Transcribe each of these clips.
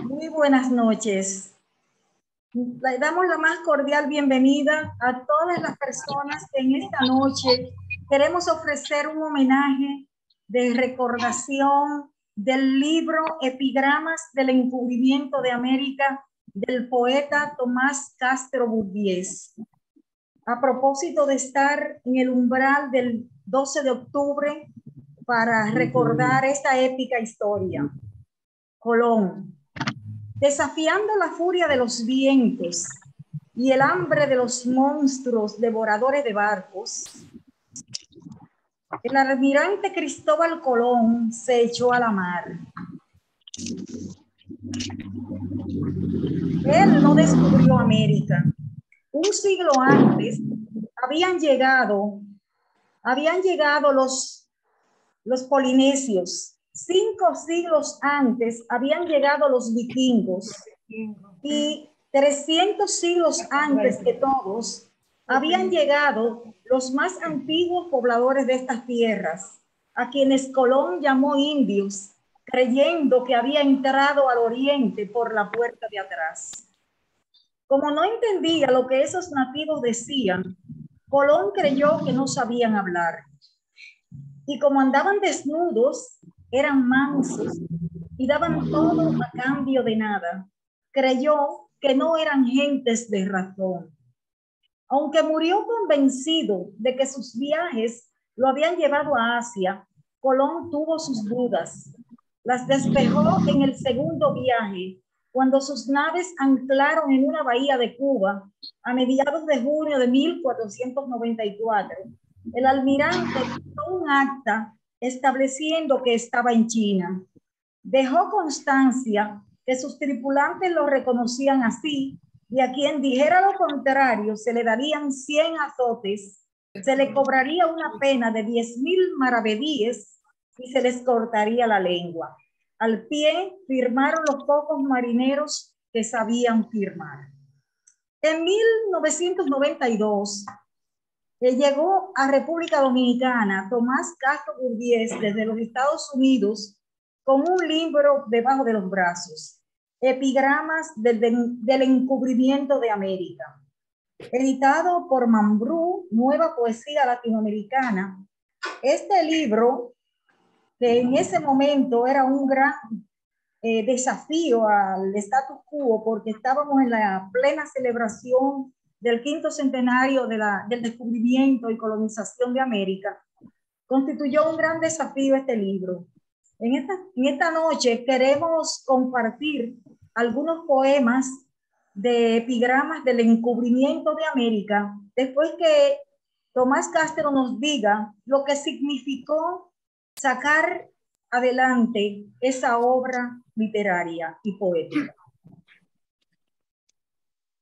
Muy buenas noches. Le damos la más cordial bienvenida a todas las personas que en esta noche queremos ofrecer un homenaje de recordación del libro Epigramas del Encubrimiento de América del poeta Tomás Castro Burgués. A propósito de estar en el umbral del 12 de octubre para recordar esta épica historia. Colón, desafiando la furia de los vientos y el hambre de los monstruos devoradores de barcos, el almirante Cristóbal Colón se echó a la mar. Él no descubrió América. Un siglo antes habían llegado los polinesios. 5 siglos antes habían llegado los vikingos y 300 siglos antes que todos habían llegado los más antiguos pobladores de estas tierras, a quienes Colón llamó indios, creyendo que había entrado al oriente por la puerta de atrás. Como no entendía lo que esos nativos decían, Colón creyó que no sabían hablar. Y como andaban desnudos, eran mansos y daban todo a cambio de nada, creyó que no eran gentes de razón. Aunque murió convencido de que sus viajes lo habían llevado a Asia, Colón tuvo sus dudas. Las despejó en el segundo viaje, cuando sus naves anclaron en una bahía de Cuba a mediados de junio de 1494. El almirante dictó un acta estableciendo que estaba en China. Dejó constancia que sus tripulantes lo reconocían así, y a quien dijera lo contrario se le darían 100 azotes, se le cobraría una pena de 10,000 maravedíes y se les cortaría la lengua. Al pie firmaron los pocos marineros que sabían firmar. En 1992 llegó a República Dominicana Tomás Castro Burgués desde los Estados Unidos con un libro debajo de los brazos, Epigramas del Encubrimiento de América, editado por Mambrú, Nueva Poesía Latinoamericana. Este libro, que en ese momento era un gran desafío al status quo, porque estábamos en la plena celebración del 5º centenario del descubrimiento y colonización de América, constituyó un gran desafío este libro. En esta noche queremos compartir algunos poemas de epigramas del encubrimiento de América, después que Tomás Castro nos diga lo que significó sacar adelante esa obra literaria y poética.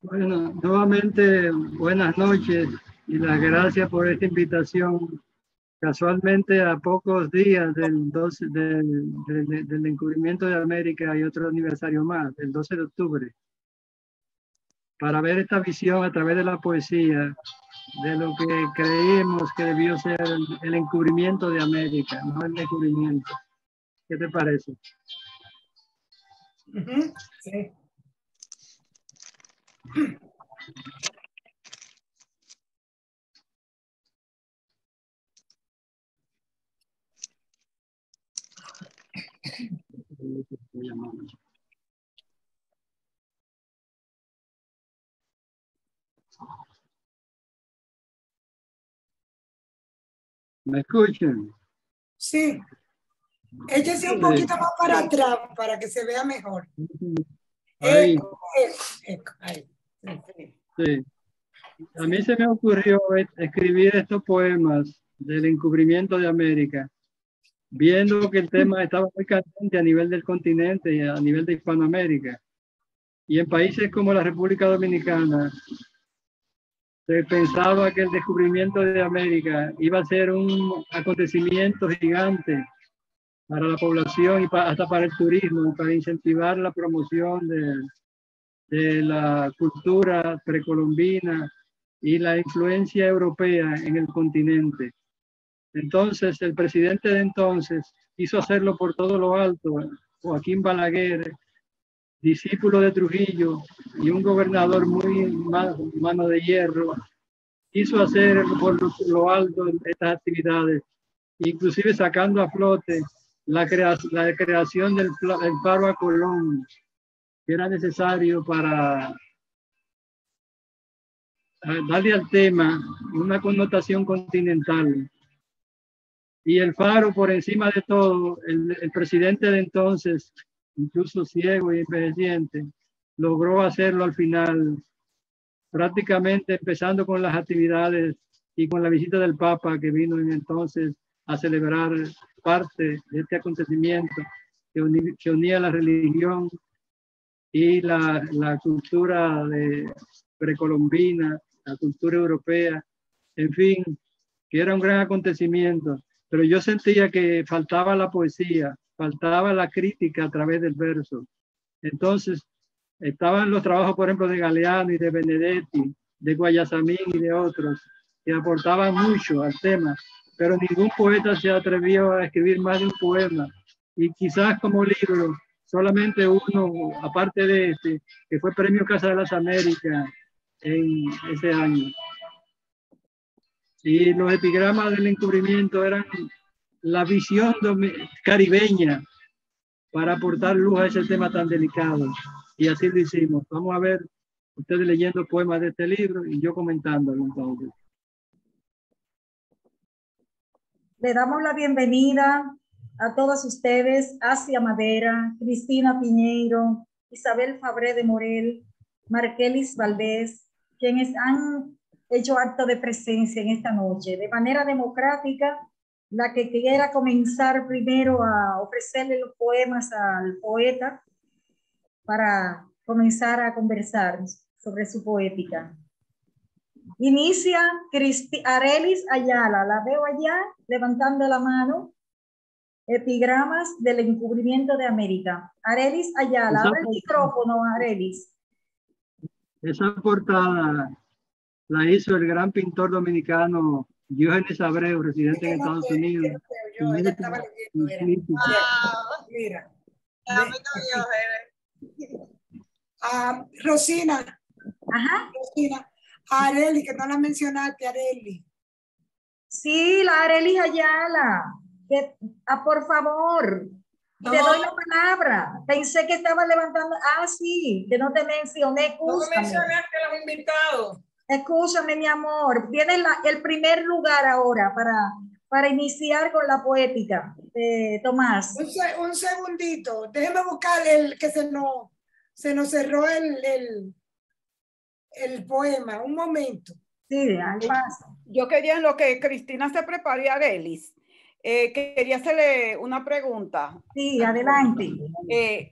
Bueno, nuevamente buenas noches y las gracias por esta invitación. Casualmente a pocos días del encubrimiento de América hay otro aniversario más, el 12 de octubre, para ver esta visión a través de la poesía de lo que creímos que debió ser el encubrimiento de América, no el descubrimiento. ¿Qué te parece? Sí. ¿Me escuchan? Sí. Échese un poquito más para atrás para que se vea mejor. Ahí. Ahí. Sí. A mí se me ocurrió escribir estos poemas del encubrimiento de América, viendo que el tema estaba muy candente a nivel del continente y a nivel de Hispanoamérica. Y en países como la República Dominicana, se pensaba que el descubrimiento de América iba a ser un acontecimiento gigante para la población y hasta para el turismo, para incentivar la promoción de la cultura precolombina y la influencia europea en el continente. Entonces, el presidente de entonces quiso hacerlo por todo lo alto, Joaquín Balaguer, discípulo de Trujillo y un gobernador muy mano de hierro, quiso hacer por lo alto estas actividades, inclusive sacando a flote la creación del faro a Colón, que era necesario para darle al tema una connotación continental. Y el faro, por encima de todo, el presidente de entonces, incluso ciego y envejeciente, logró hacerlo al final, prácticamente empezando con las actividades y con la visita del Papa, que vino entonces a celebrar parte de este acontecimiento que unía la religión y la cultura precolombina, la cultura europea, en fin, que era un gran acontecimiento. Pero yo sentía que faltaba la poesía, faltaba la crítica a través del verso. Entonces, estaban los trabajos, por ejemplo, de Galeano y de Benedetti, de Guayasamín y de otros, que aportaban mucho al tema, pero ningún poeta se atrevió a escribir más de un poema. Y quizás como libro, solamente uno, aparte de este, que fue Premio Casa de las Américas en ese año. Y los epigramas del encubrimiento eran la visión caribeña para aportar luz a ese tema tan delicado. Y así lo hicimos. Vamos a ver ustedes leyendo poemas de este libro y yo comentándolo entonces. Le damos la bienvenida a todos ustedes, Asia Madera, Cristina Piñeiro, Isabel Fabré de Morel, Marquelis Valdés, quienes han hecho acto de presencia en esta noche. De manera democrática, la que quiera comenzar primero a ofrecerle los poemas al poeta para comenzar a conversar sobre su poética. Inicia Arelis Ayala, la veo allá levantando la mano. Epigramas del encubrimiento de América. Arelis Ayala, abre el micrófono, Arelis. Esa portada la hizo el gran pintor dominicano Diógenes Abreu, residente en Estados Unidos. Ella estaba leyendo, mira. Rosina. Ajá. Rosina. Areli, que no la mencionaste, Areli. Sí, la Arelis Ayala. Por favor, no. Te doy la palabra. Pensé que estaba levantando. Sí, que no te mencioné. Escúchame. No mencionaste a los invitados. Escúchame, mi amor. Viene el primer lugar ahora para iniciar con la poética de Tomás. Un segundito. Déjeme buscar el que se nos cerró el poema. Un momento. Sí, al paso. Yo quería, en lo que Cristina se prepare, Arelis, quería hacerle una pregunta. Sí, adelante.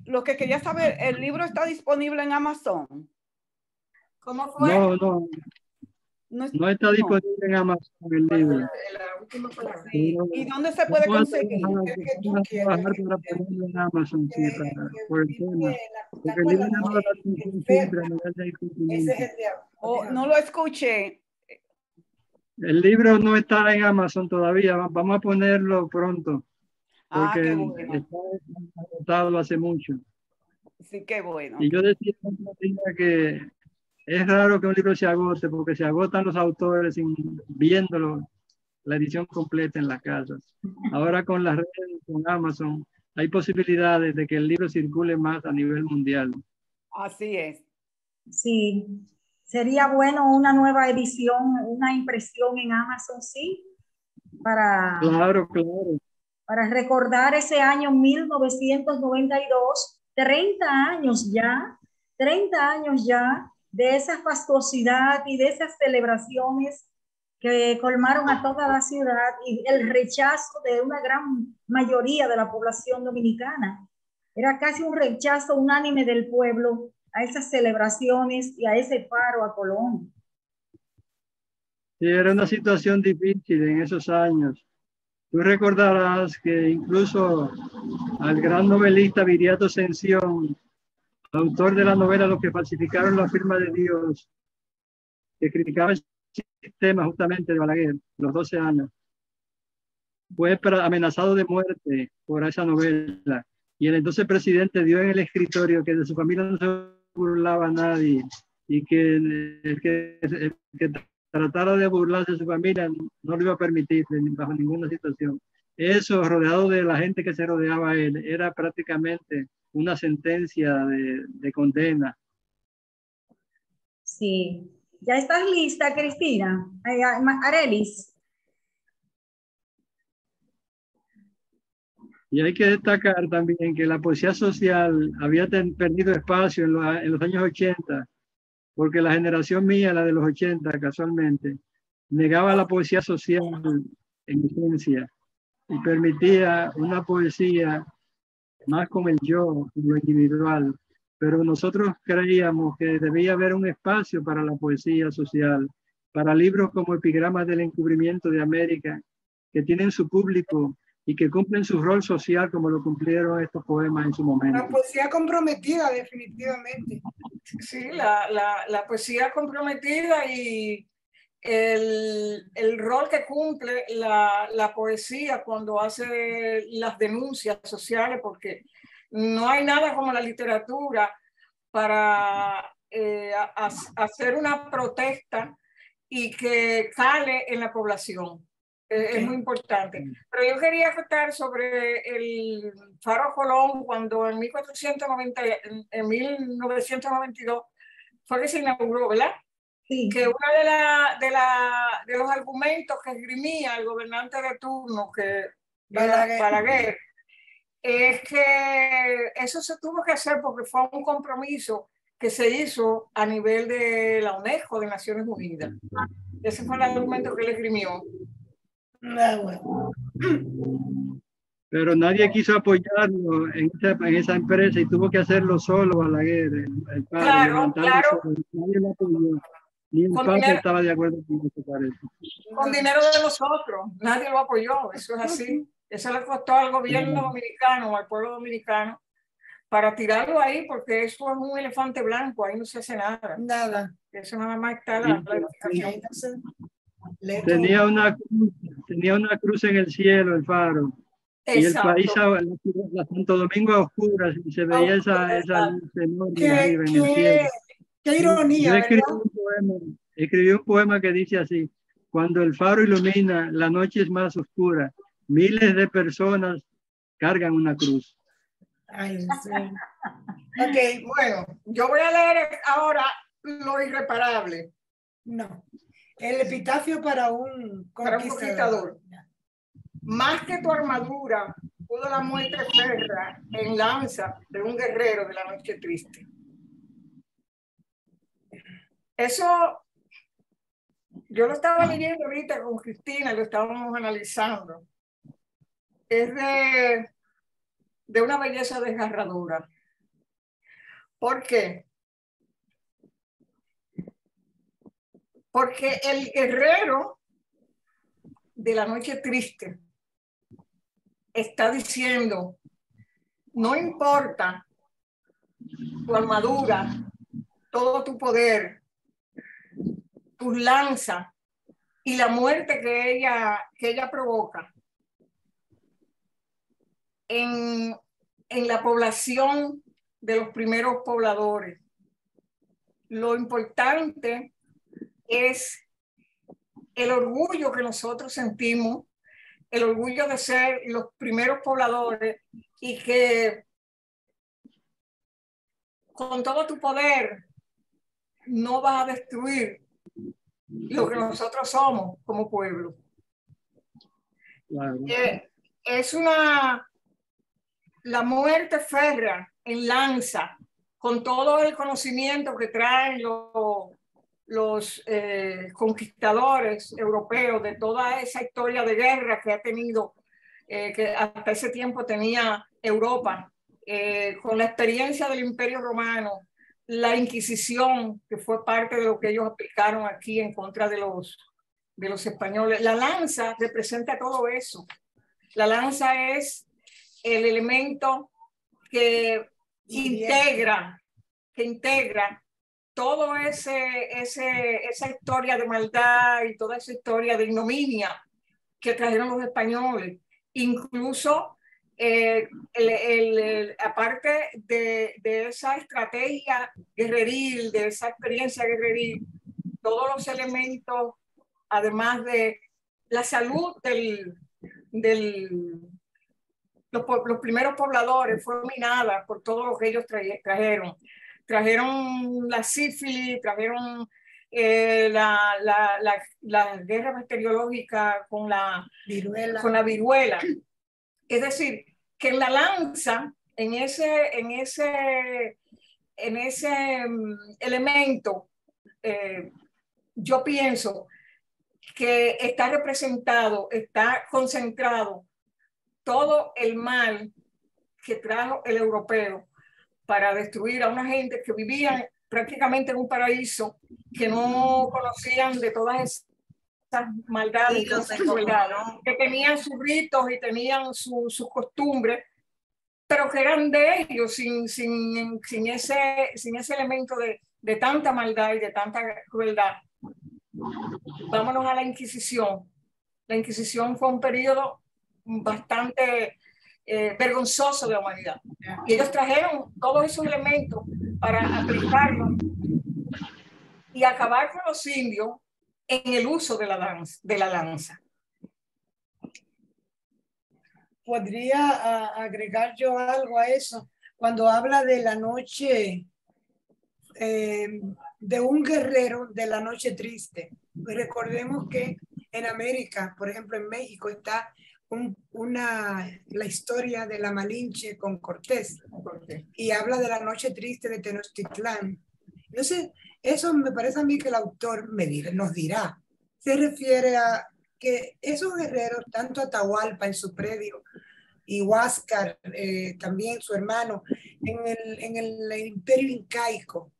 Lo que quería saber, ¿el libro está disponible en Amazon? ¿Cómo fue? No está disponible en Amazon el libro. Sí. ¿Y dónde se puede conseguir? Trabajar para ponerlo en Amazon, sí, por el tema. Porque el libro no lo da siempre a nivel de cumplimiento. No lo escuché. El libro no está en Amazon todavía, vamos a ponerlo pronto, porque qué bueno. está agotado hace mucho. Sí, qué bueno. Y yo decía que es raro que un libro se agote, porque se agotan los autores viéndolo, la edición completa en las casas. Ahora con las redes, con Amazon, hay posibilidades de que el libro circule más a nivel mundial. Así es. Sí. Sería bueno una nueva edición, una impresión en Amazon, sí, Claro. Para recordar ese año 1992, 30 años ya de esa fastuosidad y de esas celebraciones que colmaron a toda la ciudad y el rechazo de una gran mayoría de la población dominicana. Era casi un rechazo unánime del pueblo a esas celebraciones y a ese paro a Colón. Sí, era una situación difícil en esos años. Tú recordarás que incluso al gran novelista Viriato Ascensión, autor de la novela Los que falsificaron la firma de Dios, que criticaba el sistema justamente de Balaguer, los 12 años, fue amenazado de muerte por esa novela. y el entonces presidente dio en el escritorio que de su familia no se burlaba nadie y que el que tratara de burlarse de su familia no lo iba a permitir bajo ninguna situación. Eso, rodeado de la gente que se rodeaba a él, era prácticamente una sentencia de condena. Sí. ¿Ya estás lista, Cristina? Arelis. Y hay que destacar también que la poesía social había perdido espacio en los años 80, porque la generación mía, la de los 80 casualmente, negaba la poesía social en esencia y permitía una poesía más con el yo, con lo individual. Pero nosotros creíamos que debía haber un espacio para la poesía social, para libros como Epigramas del Encubrimiento de América, que tienen su público y que cumplen su rol social como lo cumplieron estos poemas en su momento. La poesía comprometida, definitivamente. Sí, la poesía comprometida y el rol que cumple la poesía cuando hace las denuncias sociales, porque no hay nada como la literatura para hacer una protesta y que cale en la población. Es muy importante. Pero yo quería contar sobre el Faro Colón cuando en 1992 fue que se inauguró, ¿verdad? Sí. Que uno de los argumentos que esgrimía el gobernante de turno, que Balaguer, es que eso se tuvo que hacer porque fue un compromiso que se hizo a nivel de la UNESCO, de Naciones Unidas. Ese fue el argumento que él esgrimió. Pero nadie quiso apoyarlo en esa empresa y tuvo que hacerlo solo Balaguer, el padre, Claro. Nadie lo apoyó. Ni el Papa estaba de acuerdo con eso, parece. Con dinero de nosotros, nadie lo apoyó, eso es así. Eso le costó al gobierno dominicano, al pueblo dominicano, para tirarlo ahí, porque eso es un elefante blanco, ahí no se hace nada. Nada. Eso nada más está la edificación. Tenía una cruz en el cielo, el faro. Exacto. Y el país, la Santo Domingo a oscuras, y se veía esa luz enorme arriba en el cielo. Qué ironía, Yo escribí un poema que dice así: cuando el faro ilumina, la noche es más oscura. Miles de personas cargan una cruz. Ay, sí. Ok, bueno, yo voy a leer ahora Lo Irreparable. No. El epitafio para un conquistador. Más que tu armadura, pudo la muerte férrea en lanza de un guerrero de la noche triste. Eso, yo lo estaba leyendo ahorita con Cristina, lo estábamos analizando. Es de una belleza desgarradora. ¿Por qué? Porque el guerrero de la noche triste está diciendo, no importa tu armadura, todo tu poder, tus lanzas y la muerte que ella provoca en la población de los primeros pobladores. Lo importante es el orgullo que nosotros sentimos, el orgullo de ser los primeros pobladores y que con todo tu poder no vas a destruir lo que nosotros somos como pueblo. Claro. Es la muerte férrea en lanza, con todo el conocimiento que traen los conquistadores europeos de toda esa historia de guerra que ha tenido, que hasta ese tiempo tenía Europa, con la experiencia del Imperio Romano, la Inquisición, que fue parte de lo que ellos aplicaron aquí en contra de los españoles. La lanza representa todo eso. La lanza es el elemento que integra todo esa historia de maldad y toda esa historia de ignominia que trajeron los españoles. Incluso aparte de esa estrategia guerreril, de esa experiencia guerreril, todos los elementos, además de la salud los primeros pobladores, fue minada por todo lo que ellos trajeron. Trajeron la sífilis, trajeron la guerra bacteriológica con la viruela. Es decir, que en la lanza, en ese elemento, yo pienso que está representado, está concentrado todo el mal que trajo el europeo para destruir a una gente que vivía prácticamente en un paraíso, que no conocían de todas esas maldades, que tenían sus ritos y tenían sus costumbres, pero que eran de ellos, sin ese elemento de tanta maldad y de tanta crueldad. Vámonos a la Inquisición. La Inquisición fue un periodo bastante vergonzoso de la humanidad. Y ellos trajeron todos esos elementos para aplicarlos y acabar con los indios en el uso de la lanza. Podría agregar yo algo a eso. Cuando habla de la noche, de un guerrero de la noche triste, pues recordemos que en América, por ejemplo en México, está la historia de la Malinche con Cortés, y habla de la noche triste de Tenochtitlán. Entonces, eso me parece a mí que el autor nos dirá. Se refiere a que esos guerreros, tanto Atahualpa en su predio y Huáscar, también su hermano, en el imperio incaico,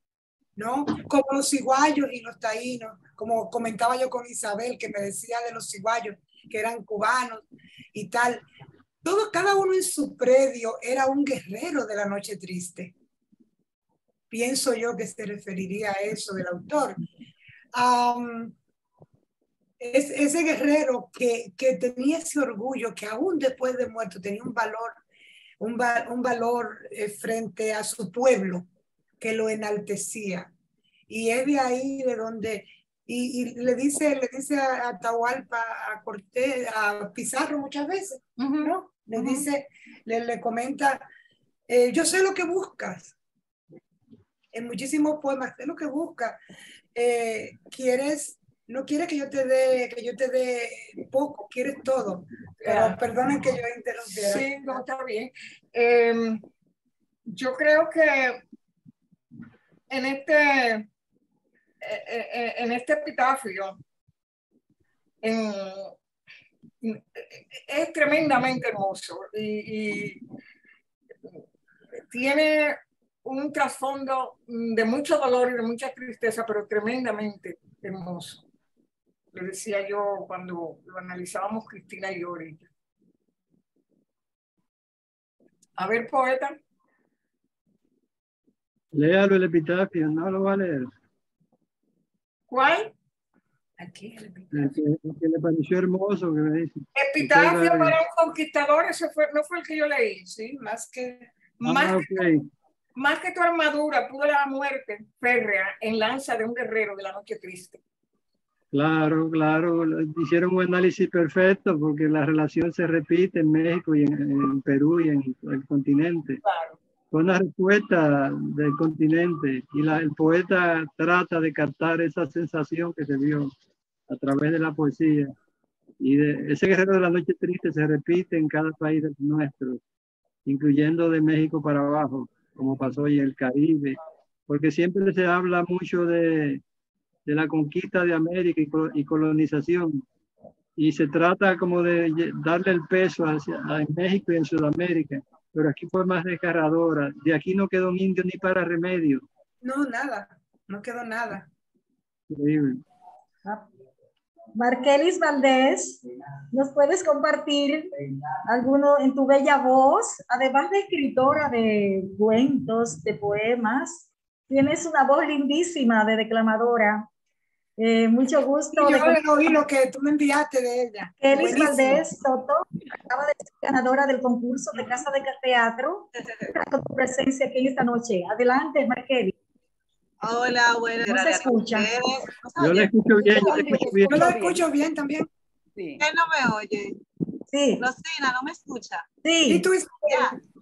¿no? Como los ciguayos y los taínos, como comentaba yo con Isabel, que me decía de los ciguayos, que eran cubanos y tal. Cada uno en su predio era un guerrero de la noche triste. Pienso yo que se referiría a eso del autor. Ese guerrero que tenía ese orgullo, que aún después de muerto tenía un valor frente a su pueblo, que lo enaltecía. Y es de ahí de donde, y le dice a Atahualpa, a Cortés, a Pizarro muchas veces, ¿no? Le dice, le comenta, yo sé lo que buscas. En muchísimos poemas, sé lo que buscas. No quieres que yo te dé poco, quieres todo. Pero perdonen que yo interrumpiera. Sí, no, está bien. Yo creo que en este epitafio es tremendamente hermoso y tiene un trasfondo de mucho dolor y de mucha tristeza, pero tremendamente hermoso. Lo decía yo cuando lo analizábamos Cristina y yo ahorita. A ver, poeta. Léalo el epitafio, no lo va a leer. ¿Cuál? Aquí el El que le pareció hermoso, que me dice. Epitafio para un conquistador, no fue el que yo leí, ¿sí? Más que tu armadura pudo la muerte férrea en lanza de un guerrero de la noche triste. Claro, hicieron un análisis perfecto porque la relación se repite en México y en Perú y en el continente. Claro. Fue una respuesta del continente y el poeta trata de captar esa sensación que se vio a través de la poesía. Y ese guerrero de la noche triste se repite en cada país nuestro, incluyendo de México para abajo, como pasó hoy en el Caribe, porque siempre se habla mucho de la conquista de América y colonización, y se trata como de darle el peso en México y en Sudamérica, pero aquí fue más desgarradora. De aquí no quedó un indio ni para remedio. No, nada, no quedó nada. Increíble. Markelis Valdés, ¿nos puedes compartir alguno en tu bella voz? Además de escritora de cuentos, de poemas, tienes una voz lindísima de declamadora. Mucho gusto. Yo oí lo que tú me enviaste de ella. Markelis Valdés Soto. acaba de ser ganadora del concurso de Casa de Teatro, con tu presencia aquí esta noche. Adelante, Marqueli. Hola, buenas ¿No se escucha? Yo le escucho bien, yo le escucho bien. Yo lo escucho bien también. Sí. ¿Quién no me oye? Sí. Rosina, ¿no me escucha? Y Sí. tú,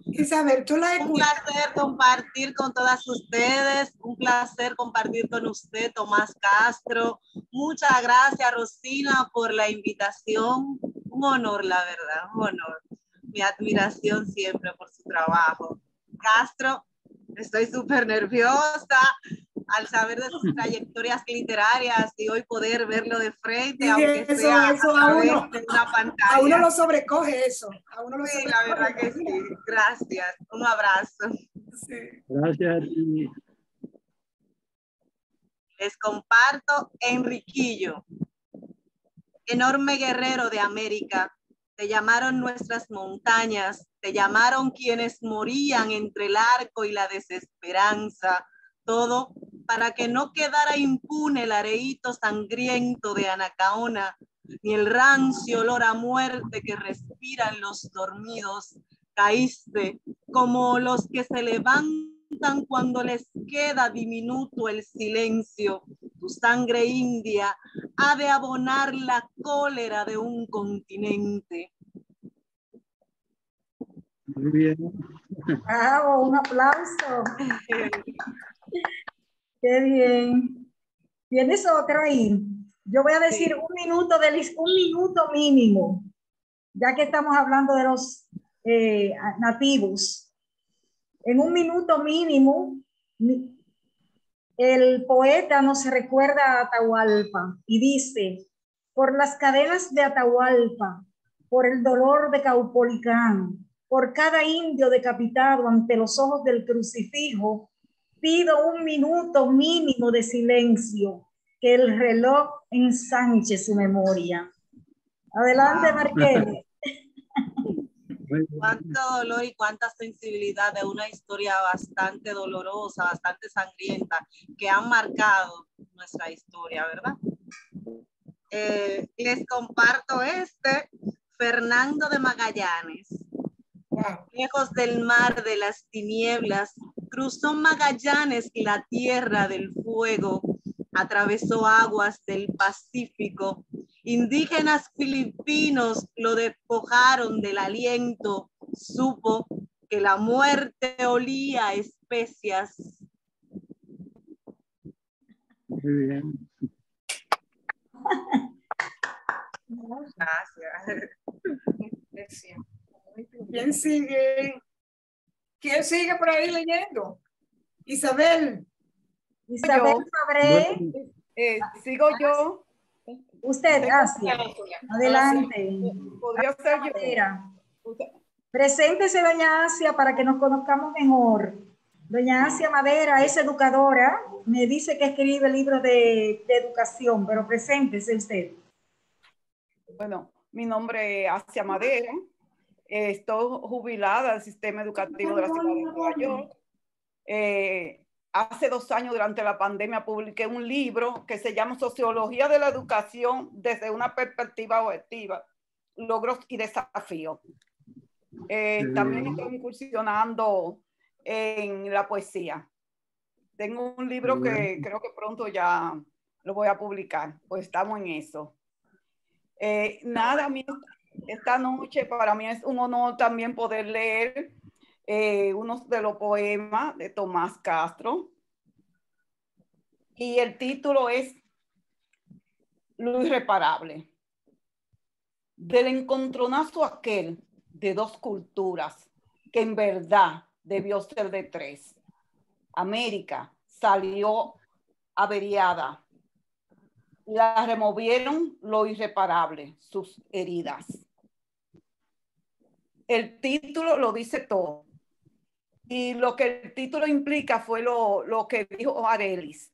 Isabel, tú la Un escuchas. placer compartir con todas ustedes, un placer compartir con usted, Tomás Castro. Muchas gracias, Rosina, por la invitación. Un honor, la verdad, un honor. Mi admiración siempre por su trabajo. Castro, estoy súper nerviosa al saber de sus trayectorias literarias y hoy poder verlo de frente, Sí, aunque eso sea a través uno, de una pantalla. a uno lo sobrecoge eso. A uno lo Sí, sobrecoge. la verdad que sí. Gracias. Un abrazo. Sí. Gracias a ti. Les comparto Enriquillo, enorme guerrero de América. Te llamaron nuestras montañas, te llamaron quienes morían entre el arco y la desesperanza. Todo para que no quedara impune el areíto sangriento de Anacaona, ni el rancio olor a muerte que respiran los dormidos. Caíste como los que se levantan cuando les queda diminuto el silencio. Tu sangre india ha de abonar la cólera de un continente. Muy bien. Bravo, un aplauso. Qué bien. ¿Tienes otro ahí? Yo voy a decir Sí. un minuto mínimo, ya que estamos hablando de los nativos. En un minuto mínimo, el poeta nos recuerda a Atahualpa y dice: por las cadenas de Atahualpa, por el dolor de Caupolicán, por cada indio decapitado ante los ojos del crucifijo, pido un minuto mínimo de silencio, que el reloj ensanche su memoria. Adelante, Marqués. Cuánto dolor y cuánta sensibilidad de una historia bastante dolorosa, bastante sangrienta, que han marcado nuestra historia, ¿verdad? Les comparto Fernando de Magallanes. Wow. Lejos del mar de las tinieblas, cruzó Magallanes la tierra del fuego, atravesó aguas del Pacífico. Indígenas filipinos lo despojaron del aliento, supo que la muerte olía a especias. Muy bien. Gracias. ¿Quién sigue? ¿Quién sigue por ahí leyendo? Isabel. Isabel Fabré. Sigo yo. Usted, Asia. Adelante. Podría ser yo. Madera. Preséntese, doña Asia, para que nos conozcamos mejor. Doña Asia Madera es educadora. Me dice que escribe libros de educación, pero preséntese usted. Bueno, mi nombre es Asia Madera. Estoy jubilada del sistema educativo de la ciudad de Nueva York. Hace 2 años, durante la pandemia, publiqué un libro que se llama Sociología de la Educación desde una perspectiva objetiva, logros y desafíos. También estoy incursionando en la poesía. Tengo un libro que creo que pronto ya lo voy a publicar, pues estamos en eso. Nada, esta noche para mí es un honor también poder leer uno de los poemas de Tomás Castro. Y el título es Lo irreparable. Del encontronazo aquel de 2 culturas, que en verdad debió ser de 3. América salió averiada. La removieron lo irreparable, sus heridas. El título lo dice todo. Y lo que el título implica fue lo que dijo Arelis.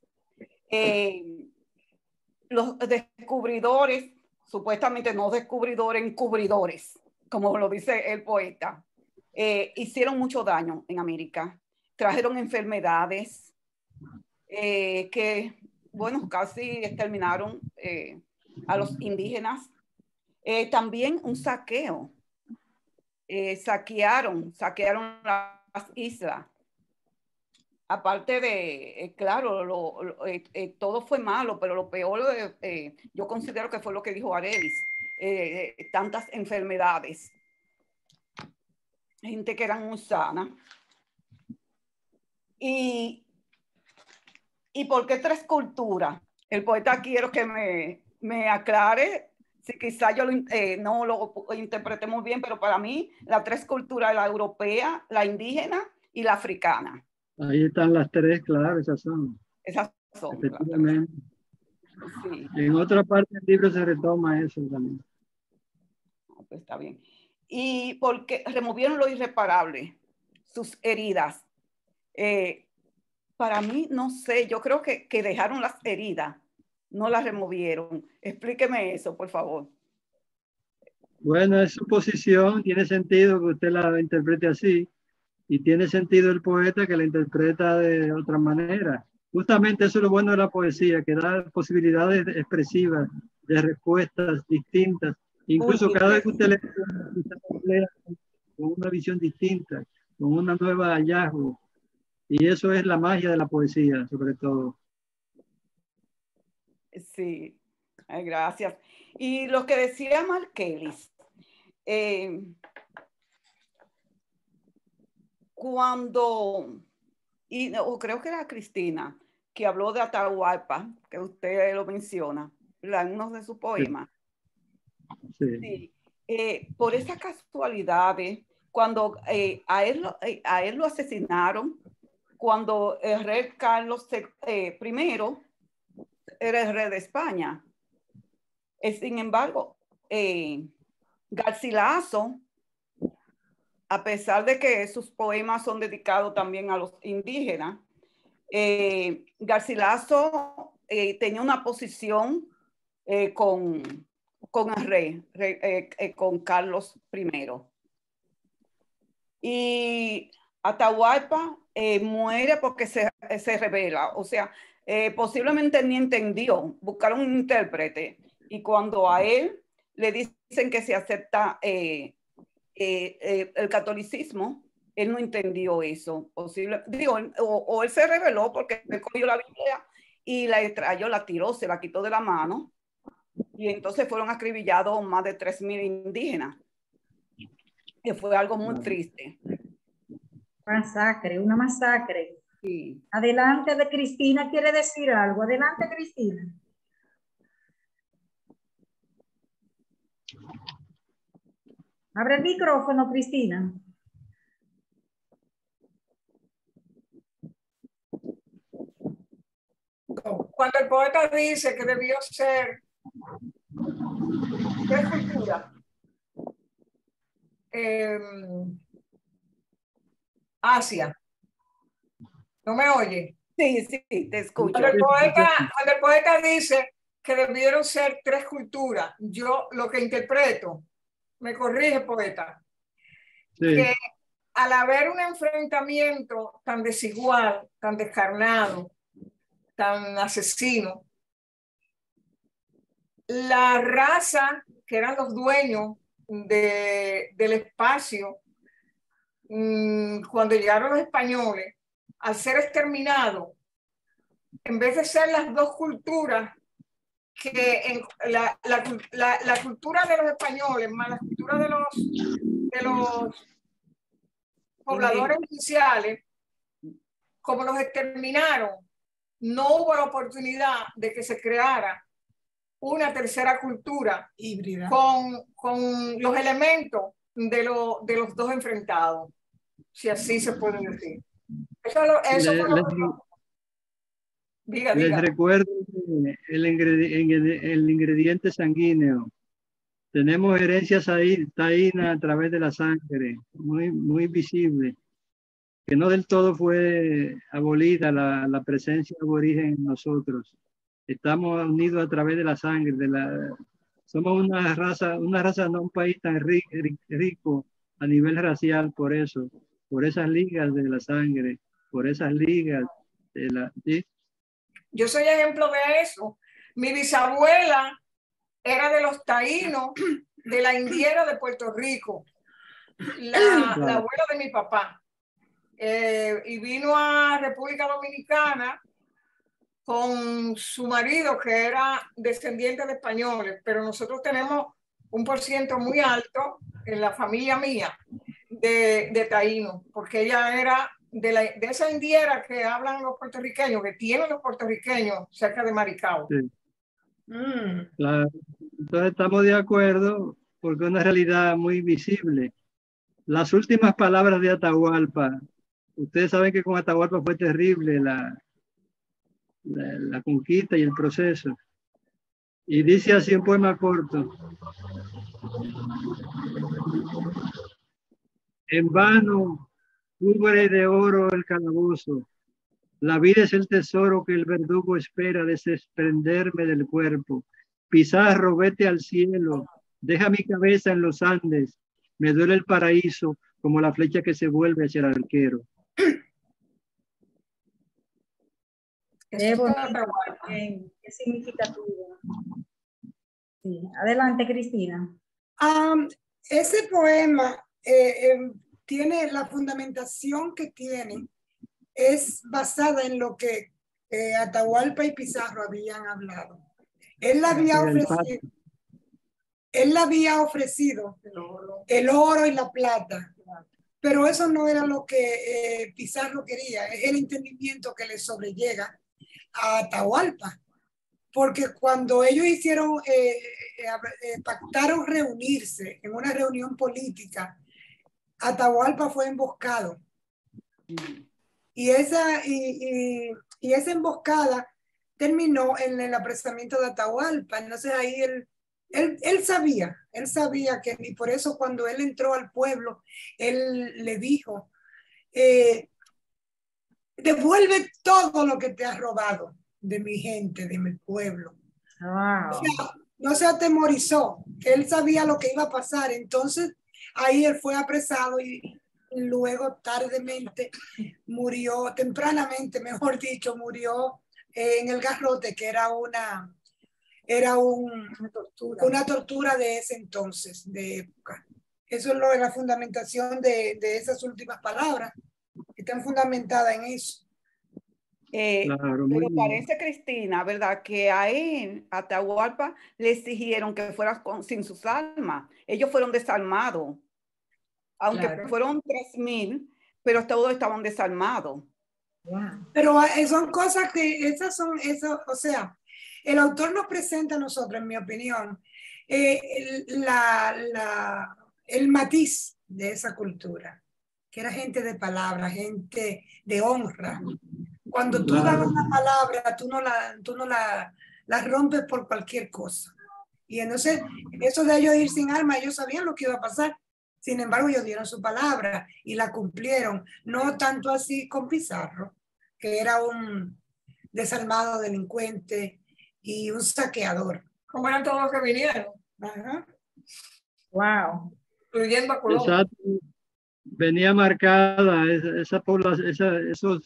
Los descubridores, supuestamente no descubridores, encubridores, como lo dice el poeta, hicieron mucho daño en América. Trajeron enfermedades que, bueno, casi exterminaron a los indígenas. También un saqueo saquearon las islas. Aparte de, claro, todo fue malo, pero lo peor, yo considero que fue lo que dijo Arelis, tantas enfermedades, gente que eran muy sana. ¿Y por qué 3 culturas? El poeta quiero que me aclare, si quizá yo no lo interpreté muy bien, pero para mí las 3 culturas, la europea, la indígena y la africana. Ahí están las 3, claro, esas son. Esas son. Efectivamente. Sí. En otra parte del libro se retoma eso también. Pues está bien. Y porque removieron lo irreparable, sus heridas. Para mí, no sé, yo creo que dejaron las heridas, no las removieron. Explíqueme eso, por favor. Bueno, es su posición, tiene sentido que usted la interprete así, y tiene sentido el poeta que la interpreta de otra manera. Justamente eso es lo bueno de la poesía, que da posibilidades expresivas de respuestas distintas. Incluso cada vez que usted lea con una visión distinta, con una nueva hallazgo. Y eso es la magia de la poesía, sobre todo. Sí, gracias. Y lo que decía Markelis, creo que era Cristina, que habló de Atahualpa, que usted lo menciona, en uno de sus poemas. Sí. Sí. Por esa casualidad, cuando a él lo asesinaron, cuando el rey Carlos I era el rey de España. Sin embargo, Garcilaso, a pesar de que sus poemas son dedicados también a los indígenas, Garcilaso tenía una posición con el rey, con Carlos I. Y Atahualpa muere porque se rebela, o sea, posiblemente ni entendió, buscaron un intérprete, y cuando a él le dicen que se acepta el catolicismo, él no entendió eso, o él se rebeló porque él cogió la Biblia y la extrayó, la tiró, se la quitó de la mano, y entonces fueron acribillados más de 3,000 indígenas, que fue algo muy triste. Masacre, una masacre. Sí. Adelante, de Cristina quiere decir algo. Adelante, Cristina. Abre el micrófono, Cristina. Cuando el poeta dice que debió ser de cultura, Asia. ¿No me oye? Sí, te escucho. Cuando el poeta dice que debieron ser 3 culturas, yo lo que interpreto, me corrige, poeta, Sí. que al haber un enfrentamiento tan desigual, tan descarnado, tan asesino, la raza que eran los dueños del espacio, cuando llegaron los españoles, al ser exterminados, en vez de ser las 2 culturas, que la cultura de los españoles más la cultura de los pobladores iniciales, como los exterminaron, no hubo la oportunidad de que se creara una tercera cultura híbrida con los elementos de los 2 enfrentados, si así se puede decir. Eso fue lo que... Diga. Les recuerdo el ingrediente sanguíneo. Tenemos herencia taína a través de la sangre, muy visible, que no del todo fue abolida la presencia aborigen en nosotros. Estamos unidos a través de la sangre, somos una raza, no un país tan rico a nivel racial, por esas ligas de la sangre, por esas ligas de la... ¿sí? Yo soy ejemplo de eso. Mi bisabuela era de los taínos de la indiera de Puerto Rico. la abuela de mi papá. Y vino a República Dominicana con su marido, que era descendiente de españoles, pero nosotros tenemos un % muy alto en la familia mía de taínos, porque ella era de esa indiera que hablan los puertorriqueños, que tienen los puertorriqueños cerca de Maricao. Sí. Claro. Entonces estamos de acuerdo porque es una realidad muy visible. Las últimas palabras de Atahualpa, ustedes saben que con Atahualpa fue terrible la conquista y el proceso. Y dice así un poema corto. En vano cubre de oro el calabozo. La vida es el tesoro que el verdugo espera desprenderme del cuerpo. Pizarro, vete al cielo. Deja mi cabeza en los Andes. Me duele el paraíso como la flecha que se vuelve hacia el arquero. Qué bonito, qué significativo. Sí. Adelante, Cristina. Ese poema tiene la fundamentación que tiene, es basada en lo que Atahualpa y Pizarro habían hablado. Él le había ofrecido el oro y la plata, pero eso no era lo que Pizarro quería, es el entendimiento que le sobrellega a Atahualpa, porque cuando ellos pactaron reunirse en una reunión política, Atahualpa fue emboscado. Y esa emboscada terminó en el apresamiento de Atahualpa. Entonces ahí él sabía que, y por eso cuando él entró al pueblo, él le dijo, devuelve todo lo que te has robado de mi gente, de mi pueblo. Wow. O sea, no se atemorizó, él sabía lo que iba a pasar. Entonces ahí él fue apresado y luego tardemente murió, tempranamente, mejor dicho, murió en el garrote, que era una tortura de ese entonces, de época. Eso es lo de la fundamentación de esas últimas palabras, que están fundamentadas en eso. Claro, pero parece, Cristina, ¿verdad? Que a él, a Atahualpa, le exigieron que fuera sin sus armas. Ellos fueron desarmados. Aunque fueron 3,000, pero todos estaban desarmados. Wow. Pero son cosas que, o sea, el autor nos presenta a nosotros, en mi opinión, el matiz de esa cultura, que era gente de palabra, gente de honra. Cuando tú das una palabra, tú no la rompes por cualquier cosa. Y entonces, eso de ellos ir sin armas, ellos sabían lo que iba a pasar. Sin embargo, ellos dieron su palabra y la cumplieron. No tanto así con Pizarro, que era un desarmado delincuente y un saqueador. Como eran todos los que vinieron. Ajá. Wow. Incluyendo a Colón. Exacto. Venía marcada esa población,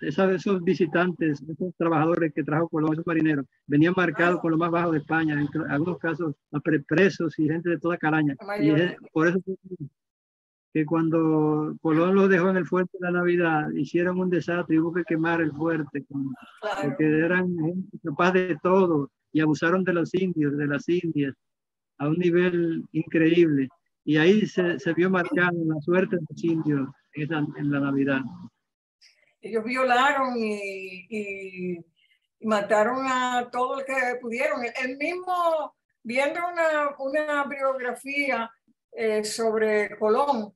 esos visitantes, esos trabajadores que trajo Colón, esos marineros, venían marcados con lo más bajo de España, en algunos casos presos y gente de toda calaña. Y por eso que cuando Colón los dejó en el fuerte de la Navidad, hicieron un desastre y hubo que quemar el fuerte, porque eran gente capaz de todo y abusaron de los indios, de las indias, a un nivel increíble. Y ahí se vio marcada la suerte de los indios en la Navidad. Ellos violaron y mataron a todo el que pudieron. El mismo, viendo una biografía sobre Colón,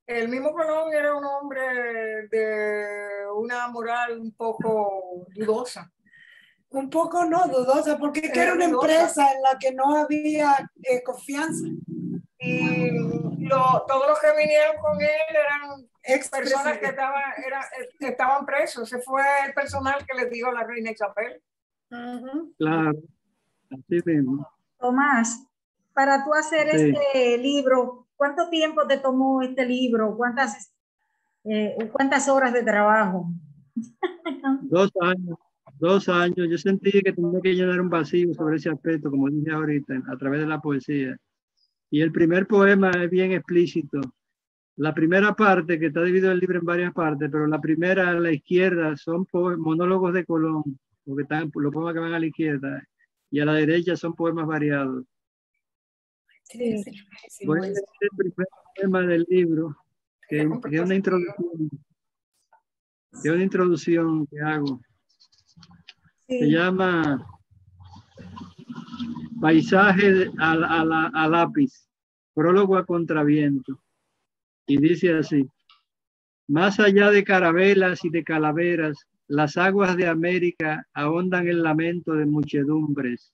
el mismo Colón era un hombre de una moral un poco dudosa. Un poco no dudosa, porque era una empresa en la que no había confianza. Y todos los que vinieron con él eran personas que estaban presos. Ese fue el personal que les dio la reina Isabel. Claro, así mismo. Tomás, para tú hacer este libro, ¿cuánto tiempo te tomó este libro? ¿Cuántas horas de trabajo? 2 años. 2 años. Yo sentí que tenía que llenar un vacío sobre ese aspecto, como dije ahorita, a través de la poesía. Y el primer poema es bien explícito. La primera parte, que está dividido el libro en varias partes, pero la primera a la izquierda son monólogos de Colón, porque están los poemas que van a la izquierda, y a la derecha son poemas variados. Sí. Voy a leer el primer poema del libro, que es una introducción. Que es una introducción que hago. Sí. Se llama Paisaje a lápiz, prólogo a contraviento. Y dice así: más allá de carabelas y de calaveras, las aguas de América ahondan el lamento de muchedumbres.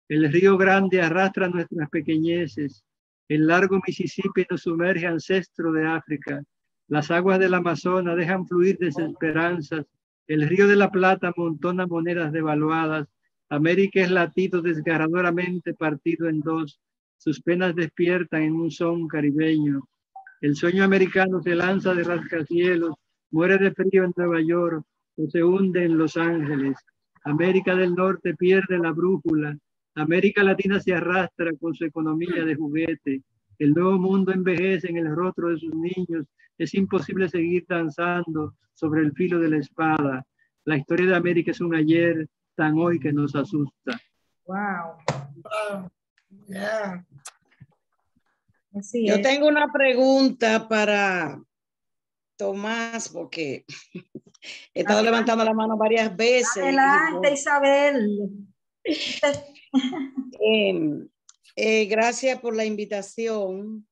El río Grande arrastra nuestras pequeñeces. El largo Mississippi nos sumerge ancestro de África. Las aguas del Amazonas dejan fluir desesperanzas. El río de la Plata amontona monedas devaluadas. América es latido desgarradoramente partido en dos. Sus penas despiertan en un son caribeño. El sueño americano se lanza de rascacielos, muere de frío en Nueva York o se hunde en Los Ángeles. América del Norte pierde la brújula. América Latina se arrastra con su economía de juguete. El nuevo mundo envejece en el rostro de sus niños. Es imposible seguir danzando sobre el filo de la espada. La historia de América es un ayer tan hoy que nos asusta. Wow. Wow. Yeah. Así Yo es. tengo una pregunta para Tomás, porque he estado levantando la mano varias veces. Adelante, Isabel. Gracias por la invitación.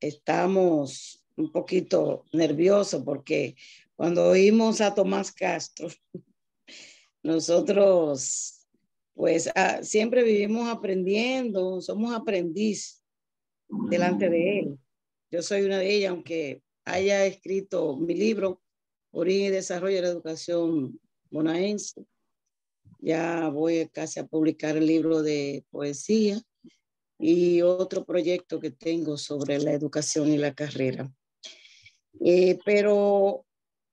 Estamos un poquito nerviosos porque cuando oímos a Tomás Castro, nosotros pues siempre vivimos aprendiendo, somos aprendiz delante de él. Yo soy una de ellas, aunque haya escrito mi libro, Origen y Desarrollo de la Educación Bonaerense. Ya voy casi a publicar el libro de poesía y otro proyecto que tengo sobre la educación y la carrera. Pero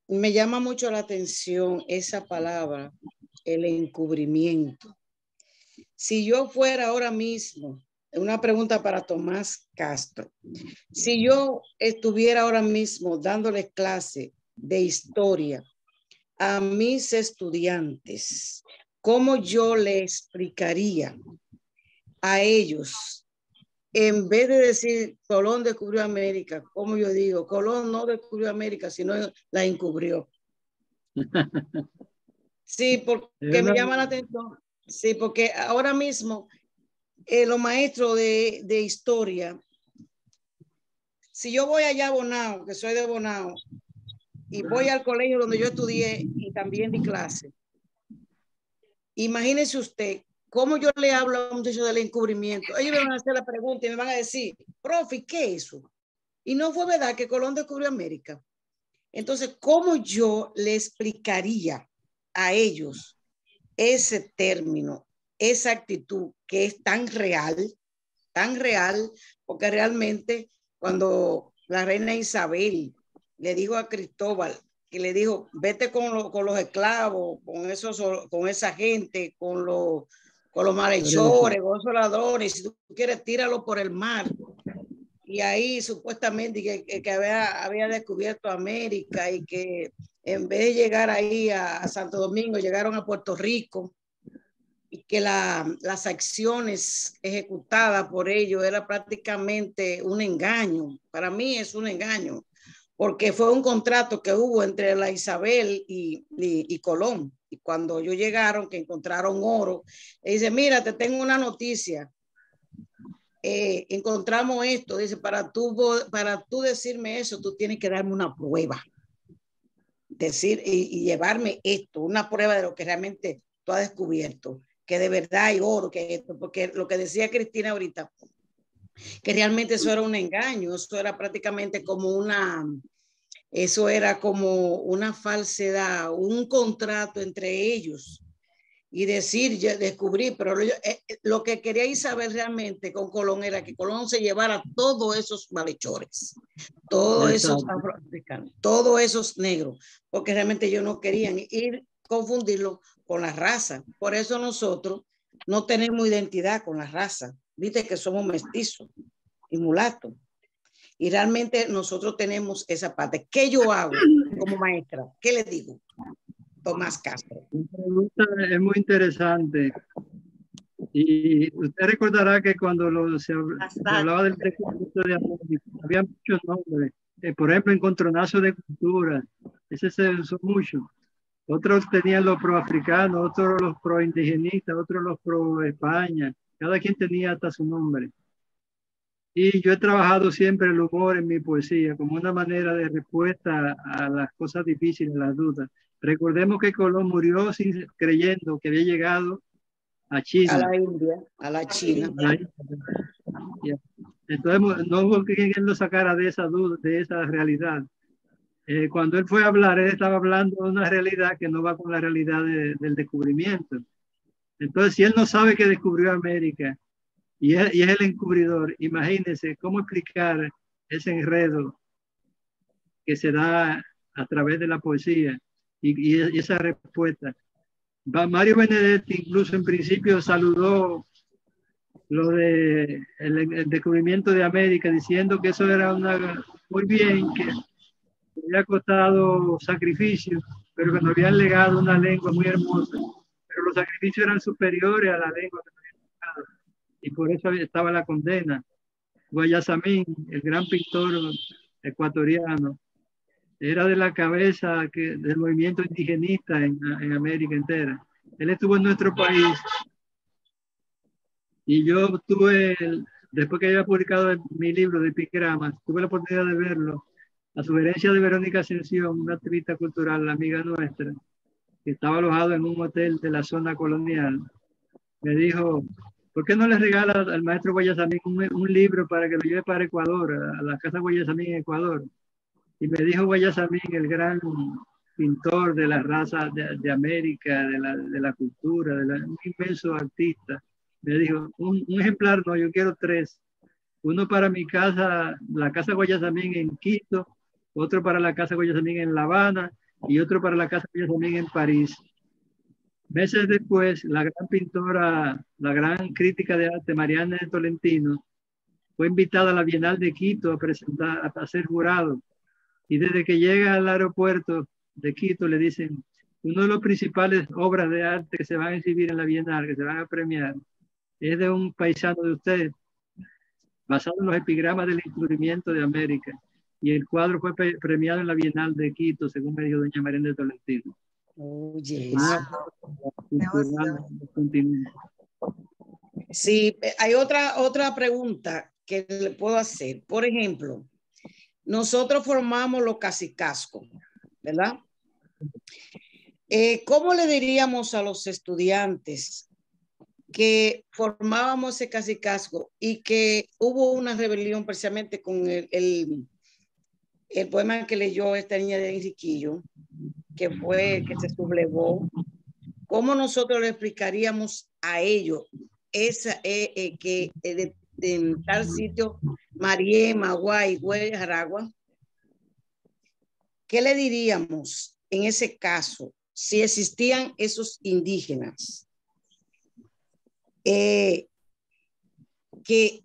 me llama mucho la atención esa palabra, el encubrimiento. Si yo fuera ahora mismo, una pregunta para Tomás Castro, si yo estuviera ahora mismo dándoles clase de historia a mis estudiantes, ¿cómo yo le explicaría a ellos, en vez de decir Colón descubrió América, como yo digo, Colón no descubrió América, sino la encubrió? Sí, porque me llama la atención. Sí, porque ahora mismo los maestros de historia, si yo voy allá a Bonao, que soy de Bonao, y voy al colegio donde yo estudié y también di clase, imagínese usted cómo yo le hablo a un muchacho del encubrimiento. Ellos me van a hacer la pregunta y me van a decir, profe, ¿qué es eso? Y no fue verdad que Colón descubrió América. Entonces, ¿cómo yo le explicaría a ellos ese término, esa actitud que es tan real, porque realmente cuando la reina Isabel le dijo a Cristóbal, que le dijo, vete con los esclavos, con esa gente, con los malhechores, con esos ladrones, si tú quieres, tíralo por el mar. Y ahí supuestamente que había descubierto América y que en vez de llegar ahí a Santo Domingo, llegaron a Puerto Rico y que las acciones ejecutadas por ellos era prácticamente un engaño. Para mí es un engaño, porque fue un contrato que hubo entre la Isabel y Colón. Y cuando ellos llegaron, que encontraron oro, le dice, mira, te tengo una noticia. Encontramos esto, dice, para tú decirme eso, tú tienes que darme una prueba. Decir y llevarme esto, una prueba de lo que realmente tú has descubierto, que de verdad hay oro, que esto, porque lo que decía Cristina ahorita, que realmente eso era un engaño, eso era prácticamente como una falsedad, un contrato entre ellos. Y decir, yo descubrí, pero lo que quería Isabel realmente con Colón era que Colón se llevara todos esos malhechores, todos esos afroamericanos, todos esos negros, porque realmente ellos no querían confundirlo con la raza. Por eso nosotros no tenemos identidad con la raza. viste que somos mestizos y mulatos. Y realmente nosotros tenemos esa parte. ¿Qué yo hago como maestra? ¿Qué le digo? Tomás Castro. La pregunta es muy interesante. Y usted recordará que cuando se hablaba del descubrimiento de América, había muchos nombres. Por ejemplo, encontronazo de cultura. Ese se usó mucho. Otros tenían los pro-africanos, otros los pro-indigenistas, otros los pro-España. Cada quien tenía hasta su nombre. Y yo he trabajado siempre el humor en mi poesía como una manera de respuesta a las cosas difíciles, las dudas. Recordemos que Colón murió creyendo que había llegado a China. A la India, a la China. Entonces no hubo que él lo sacara de esa duda, de esa realidad. Cuando él fue a hablar, él estaba hablando de una realidad que no va con la realidad del descubrimiento. Entonces, si él no sabe que descubrió América y es el encubridor, imagínense cómo explicar ese enredo que se da a través de la poesía y esa respuesta. Mario Benedetti incluso en principio saludó lo de el descubrimiento de América diciendo que eso era muy bien, que había costado sacrificios, pero que nos habían legado una lengua muy hermosa, pero los sacrificios eran superiores a la lengua que nos habían legado, y por eso estaba la condena. Guayasamín, el gran pintor ecuatoriano, era de la cabeza del movimiento indigenista en América entera. Él estuvo en nuestro país y yo después que había publicado mi libro de epigramas, tuve la oportunidad de verlo a sugerencia de Verónica Ascensión, una activista cultural, la amiga nuestra, que estaba alojado en un hotel de la zona colonial. Me dijo, ¿por qué no le regala al maestro Guayasamín un libro para que lo lleve para Ecuador, a la casa Guayasamín en Ecuador? Y me dijo Guayasamín, el gran pintor de la raza de América, de la cultura, un inmenso artista. Me dijo, un ejemplar, no, yo quiero 3. Uno para mi casa, la casa Guayasamín en Quito, otro para la casa Guayasamín en La Habana y otro para la casa Guayasamín en París. Meses después, la gran pintora, la gran crítica de arte, Mariana de Tolentino, fue invitada a la Bienal de Quito a ser jurado. Y desde que llega al aeropuerto de Quito le dicen, una de las principales obras de arte que se van a exhibir en la Bienal, que se van a premiar, es de un paisano de usted, basado en los epigramas del descubrimiento de América. Y el cuadro fue premiado en la Bienal de Quito, según me dijo doña Mariana de Tolentino. Oye, sí, hay otra pregunta que le puedo hacer. Por ejemplo, nosotros formamos los cacicascos, ¿verdad? ¿Cómo le diríamos a los estudiantes que formábamos ese cacicasco y que hubo una rebelión precisamente con el poema que leyó esta niña de Enriquillo, que se sublevó? ¿Cómo nosotros le explicaríamos a ellos que en tal sitio, Mariema, Guay, Jaragua? ¿Qué le diríamos en ese caso si existían esos indígenas que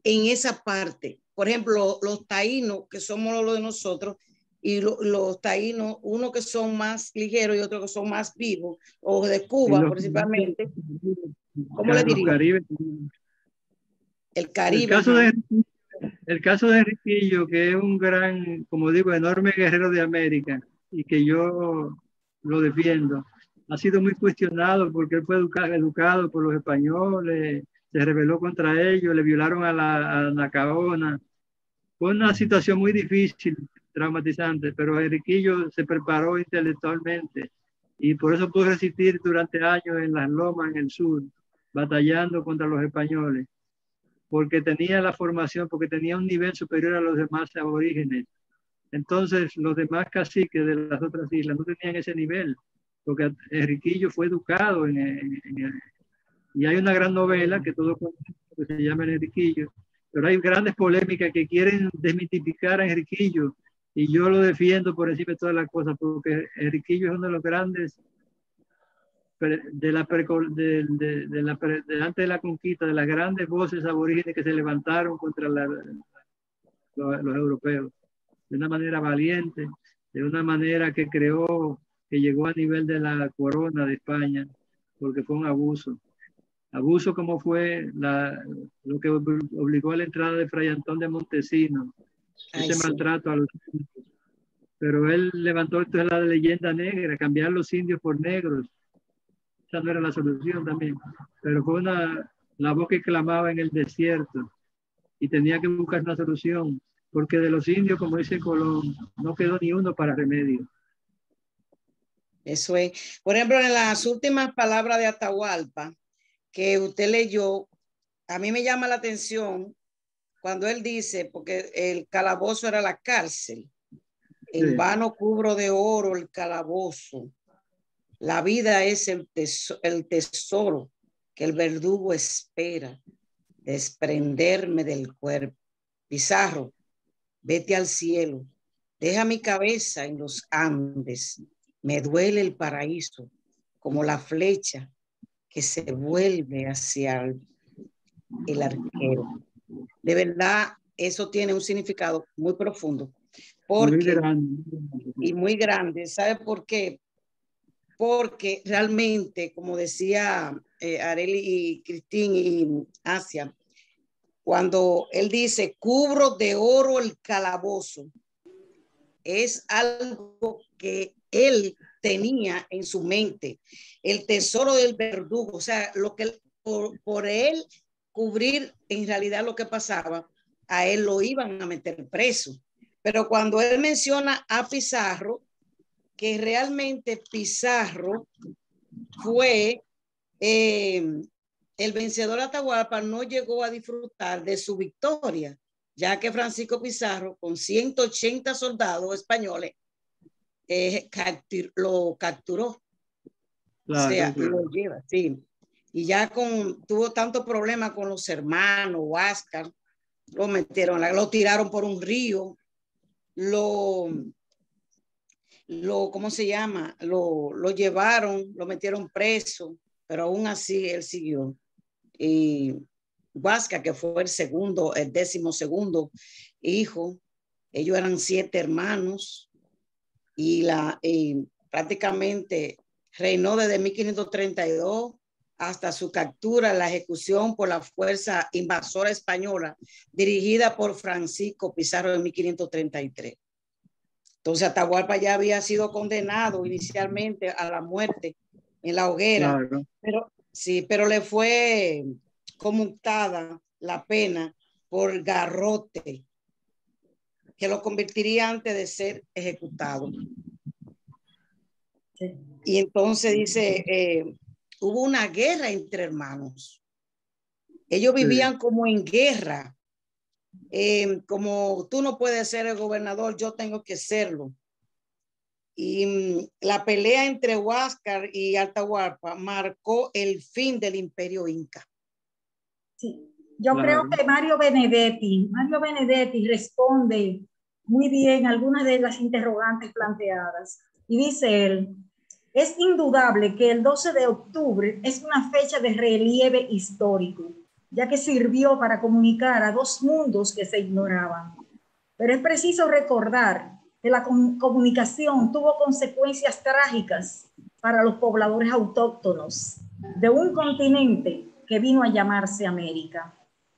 en esa parte, por ejemplo, los taínos, que somos los de nosotros, y los taínos, uno que son más ligeros y otros que son más vivos, o de Cuba principalmente, ¿cómo le diría? El Caribe. El caso de Enriquillo, que es un gran, como digo, enorme guerrero de América, y que yo lo defiendo, ha sido muy cuestionado porque él fue educado por los españoles, se rebeló contra ellos, le violaron a Nacaona. Fue una situación muy difícil, traumatizante, pero Enriquillo se preparó intelectualmente y por eso pudo resistir durante años en las lomas en el sur, batallando contra los españoles, porque tenía la formación, porque tenía un nivel superior a los demás aborígenes. Entonces los demás caciques de las otras islas no tenían ese nivel, porque Enriquillo fue educado y hay una gran novela que todos conocen, que se llama Enriquillo, pero hay grandes polémicas que quieren desmitificar a Enriquillo y yo lo defiendo por encima de todas las cosas, porque Enriquillo es uno de los grandes antes de la conquista, de las grandes voces aborígenes que se levantaron contra los europeos, de una manera valiente, de una manera que llegó a nivel de la corona de España, porque fue un abuso. Abuso como fue lo que obligó a la entrada de Fray Antón de Montesinos, ese maltrato a los indios. Pero él levantó esto de la leyenda negra, cambiar los indios por negros. Esa no era la solución también, pero fue la voz que clamaba en el desierto y tenía que buscar una solución, porque de los indios, como dice Colón, no quedó ni uno para remedio. Eso es. Por ejemplo, en las últimas palabras de Atahualpa que usted leyó, a mí me llama la atención cuando él dice, porque el calabozo era la cárcel, en vano cubro de oro el calabozo, la vida es el tesoro que el verdugo espera, desprenderme del cuerpo. Pizarro, vete al cielo, deja mi cabeza en los Andes, me duele el paraíso, como la flecha que se vuelve hacia el arquero. De verdad, eso tiene un significado muy profundo. Muy grande. ¿Sabe por qué? Porque realmente, como decía Arely y Cristín y Asia, cuando él dice, cubro de oro el calabozo, es algo que él tenía en su mente, el tesoro del verdugo, o sea, lo que por él cubrir en realidad lo que pasaba, a él lo iban a meter preso. Pero cuando él menciona a Pizarro, que realmente Pizarro fue el vencedor Atahualpa, no llegó a disfrutar de su victoria, ya que Francisco Pizarro, con 180 soldados españoles, lo capturó. Claro, o sea, claro. Lo lleva, sí. Y ya tuvo tanto problema con los hermanos, Huáscar, lo tiraron por un río, ¿cómo se llama? Lo llevaron, lo metieron preso, pero aún así él siguió. Y Huáscar, que fue el 12º hijo, ellos eran 7 hermanos y prácticamente reinó desde 1532 hasta su captura, la ejecución por la fuerza invasora española dirigida por Francisco Pizarro en 1533. Entonces Atahualpa ya había sido condenado inicialmente a la muerte en la hoguera, claro. pero le fue conmutada la pena por garrote, que lo convertiría antes de ser ejecutado. Sí. Y entonces dice, hubo una guerra entre hermanos. Ellos vivían como en guerra. Como tú no puedes ser el gobernador, yo tengo que serlo. Y la pelea entre Huáscar y Atahualpa marcó el fin del imperio inca. Sí, yo creo que Mario Benedetti responde muy bien algunas de las interrogantes planteadas. Y dice él, es indudable que el 12 de octubre es una fecha de relieve histórico, ya que sirvió para comunicar a 2 mundos que se ignoraban. Pero es preciso recordar que la comunicación tuvo consecuencias trágicas para los pobladores autóctonos de un continente que vino a llamarse América.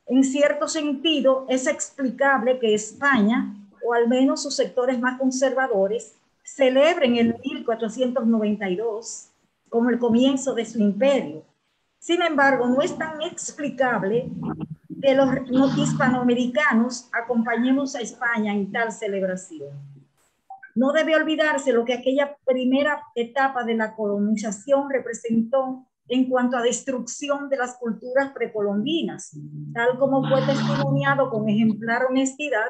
En cierto sentido, es explicable que España, o al menos sus sectores más conservadores, celebren el 1492 como el comienzo de su imperio. Sin embargo, no es tan explicable que los hispanoamericanos acompañemos a España en tal celebración. No debe olvidarse lo que aquella primera etapa de la colonización representó en cuanto a destrucción de las culturas precolombinas, tal como fue testimoniado con ejemplar honestidad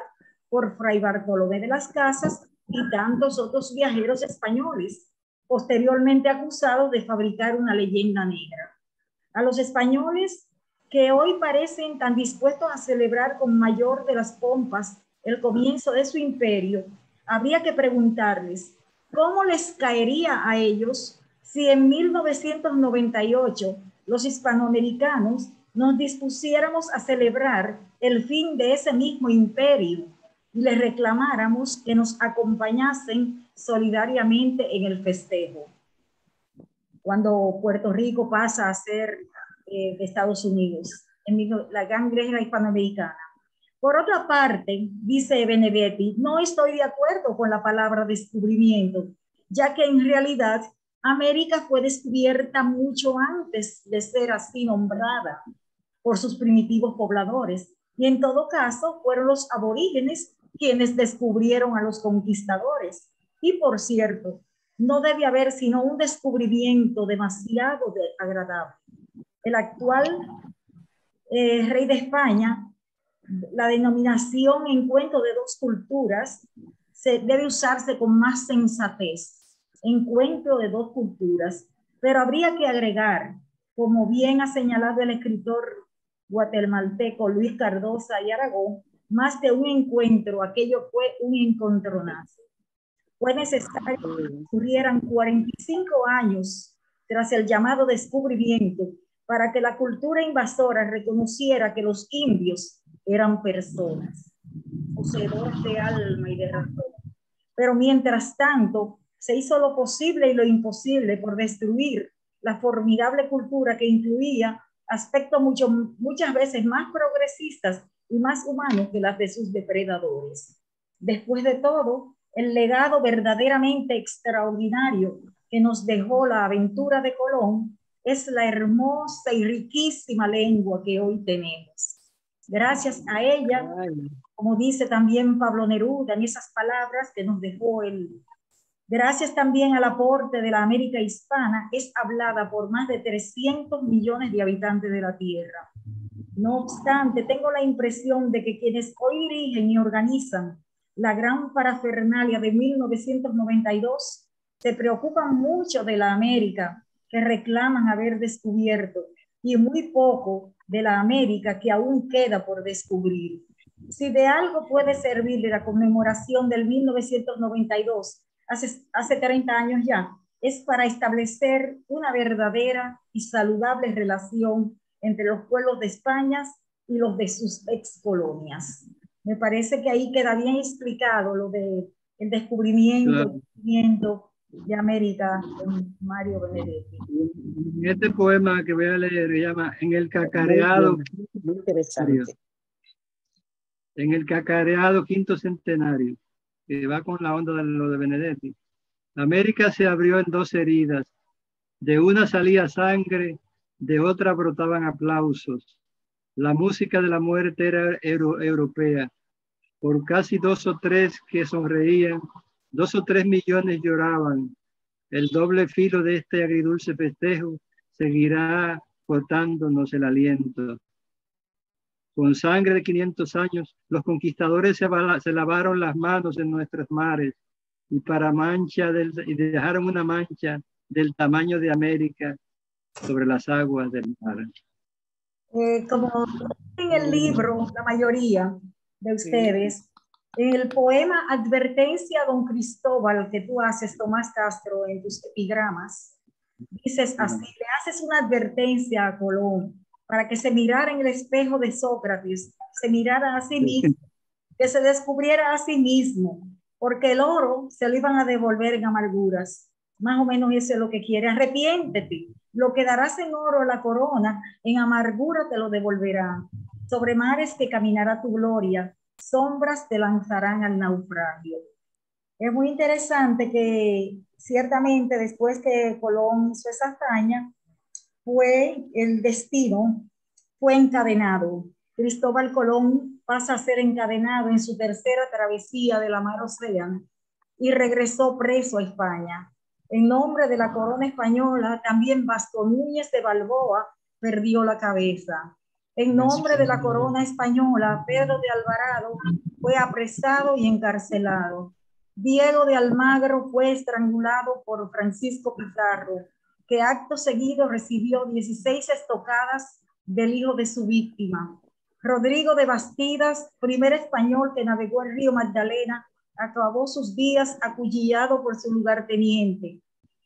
por Fray Bartolomé de las Casas y tantos otros viajeros españoles, posteriormente acusados de fabricar una leyenda negra. A los españoles que hoy parecen tan dispuestos a celebrar con mayor de las pompas el comienzo de su imperio, habría que preguntarles cómo les caería a ellos si en 1998 los hispanoamericanos nos dispusiéramos a celebrar el fin de ese mismo imperio y les reclamáramos que nos acompañasen solidariamente en el festejo, cuando Puerto Rico pasa a ser de Estados Unidos, en la gran guerra hispanoamericana. Por otra parte, dice Benedetti, no estoy de acuerdo con la palabra descubrimiento, ya que en realidad América fue descubierta mucho antes de ser así nombrada por sus primitivos pobladores, y en todo caso fueron los aborígenes quienes descubrieron a los conquistadores. Y por cierto, no debe haber sino un descubrimiento demasiado agradable. El actual rey de España, la denominación encuentro de dos culturas debe usarse con más sensatez, encuentro de dos culturas, pero habría que agregar, como bien ha señalado el escritor guatemalteco Luis Cardosa y Aragón, más de un encuentro, aquello fue un encontronazo. Fue necesario que ocurrieran 45 años tras el llamado descubrimiento para que la cultura invasora reconociera que los indios eran personas, poseedores de alma y de razón. Pero mientras tanto, se hizo lo posible y lo imposible por destruir la formidable cultura que incluía aspectos muchas veces más progresistas y más humanos que las de sus depredadores. Después de todo, el legado verdaderamente extraordinario que nos dejó la aventura de Colón es la hermosa y riquísima lengua que hoy tenemos. Gracias a ella, como dice también Pablo Neruda en esas palabras que nos dejó él, gracias también al aporte de la América hispana, es hablada por más de 300 millones de habitantes de la Tierra. No obstante, tengo la impresión de que quienes hoy dirigen y organizan la gran parafernalia de 1992 se preocupan mucho de la América que reclaman haber descubierto y muy poco de la América que aún queda por descubrir. Si de algo puede servir de la conmemoración del 1992, hace 30 años ya, es para establecer una verdadera y saludable relación entre los pueblos de España y los de sus excolonias. Me parece que ahí queda bien explicado lo del descubrimiento de América en Mario Benedetti. En este poema que voy a leer se llama En el cacareado. Muy interesante. En el cacareado quinto centenario, que va con la onda de lo de Benedetti. América se abrió en dos heridas. De una salía sangre, de otra brotaban aplausos. La música de la muerte era europea. Por casi 2 o 3 que sonreían, 2 o 3 millones lloraban. El doble filo de este agridulce festejo seguirá cortándonos el aliento. Con sangre de 500 años, los conquistadores se lavaron las manos en nuestros mares y dejaron una mancha del tamaño de América sobre las aguas del mar. Como en el libro, la mayoría de ustedes, en el poema Advertencia a Don Cristóbal que tú haces, Tomás Castro, en tus epigramas, dices así, le haces una advertencia a Colón para que se mirara en el espejo de Sócrates, se mirara a sí mismo, que se descubriera a sí mismo, porque el oro se lo iban a devolver en amarguras. Más o menos eso es lo que quiere. Arrepiéntete. Lo que darás en oro la corona, en amargura te lo devolverán. Sobre mares que caminará tu gloria, sombras te lanzarán al naufragio. Es muy interesante que ciertamente después que Colón hizo esa hazaña, el destino fue encadenado. Cristóbal Colón pasa a ser encadenado en su tercera travesía de la mar Océano y regresó preso a España. En nombre de la corona española, también Vasco Núñez de Balboa perdió la cabeza. En nombre de la corona española, Pedro de Alvarado fue apresado y encarcelado. Diego de Almagro fue estrangulado por Francisco Pizarro, que acto seguido recibió 16 estocadas del hijo de su víctima. Rodrigo de Bastidas, primer español que navegó el río Magdalena, acabó sus días acuchillado por su lugarteniente.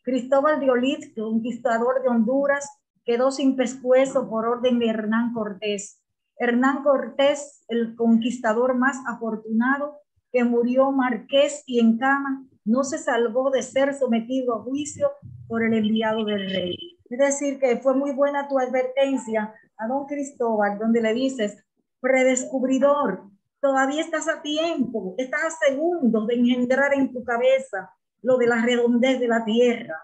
Cristóbal de Olid, conquistador de Honduras, quedó sin pescuezo por orden de Hernán Cortés. Hernán Cortés, el conquistador más afortunado, que murió marqués y en cama, no se salvó de ser sometido a juicio por el enviado del rey. Es decir, que fue muy buena tu advertencia a don Cristóbal, donde le dices, predescubridor, todavía estás a tiempo, estás a segundos de engendrar en tu cabeza lo de la redondez de la tierra.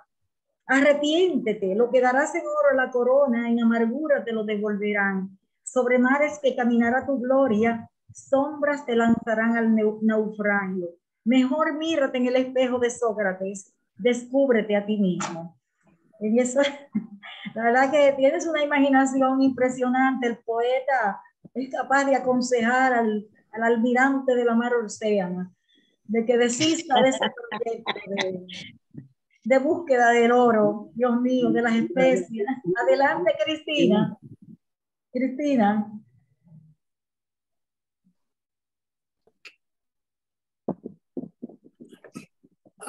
Arrepiéntete, lo que darás en oro la corona, en amargura te lo devolverán. Sobre mares que caminará tu gloria, sombras te lanzarán al naufragio. Mejor mírate en el espejo de Sócrates, descúbrete a ti mismo. Y eso, la verdad que tienes una imaginación impresionante. El poeta es capaz de aconsejar al almirante de la mar océana de que desista de ese proyecto de búsqueda del oro, Dios mío, de las especies. Adelante, Cristina. Cristina.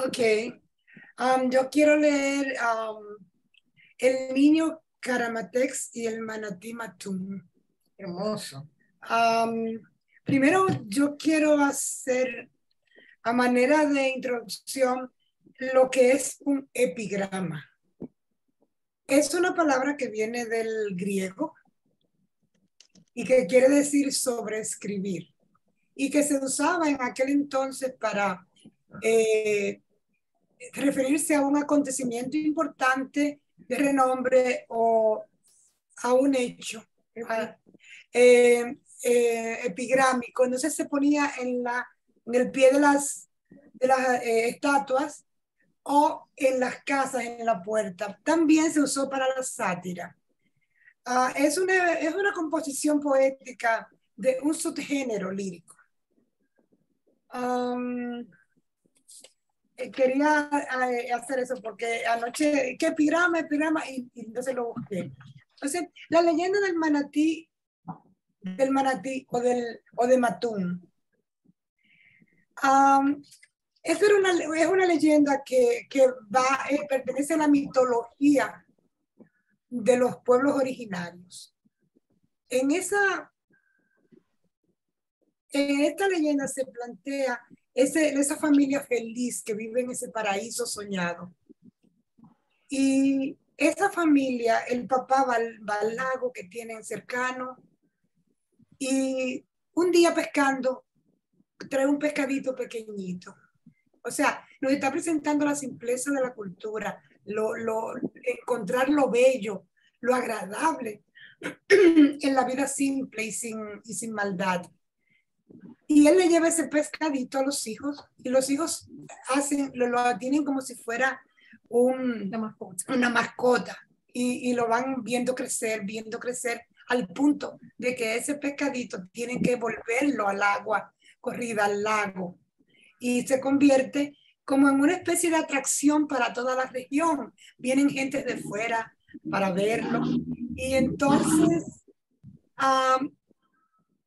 Ok. Yo quiero leer El niño Caramatex y el manatí Matum. Hermoso. Primero, yo quiero hacer a manera de introducción lo que es un epigrama. Es una palabra que viene del griego y que quiere decir sobreescribir y que se usaba en aquel entonces para referirse a un acontecimiento importante de renombre o a un hecho epigrámico. Entonces se ponía en el pie de las estatuas o en las casas, en la puerta. También se usó para la sátira. Es una composición poética de un subgénero lírico. Quería hacer eso porque anoche, ¿qué epigrama? Y entonces lo busqué. Entonces, la leyenda del manatí o de Matum. Esta es una leyenda que pertenece a la mitología de los pueblos originarios. En esta leyenda se plantea esa familia feliz que vive en ese paraíso soñado. Y esa familia, el papá va al lago que tienen cercano y un día pescando trae un pescadito pequeñito. O sea, nos está presentando la simpleza de la cultura, encontrar lo bello, lo agradable en la vida simple y sin maldad. Y él le lleva ese pescadito a los hijos y los hijos lo tienen como si fuera una mascota y lo van viendo crecer al punto de que ese pescadito tienen que volverlo al agua corrida, al lago, y se convierte como en una especie de atracción para toda la región. Vienen gente de fuera para verlo y entonces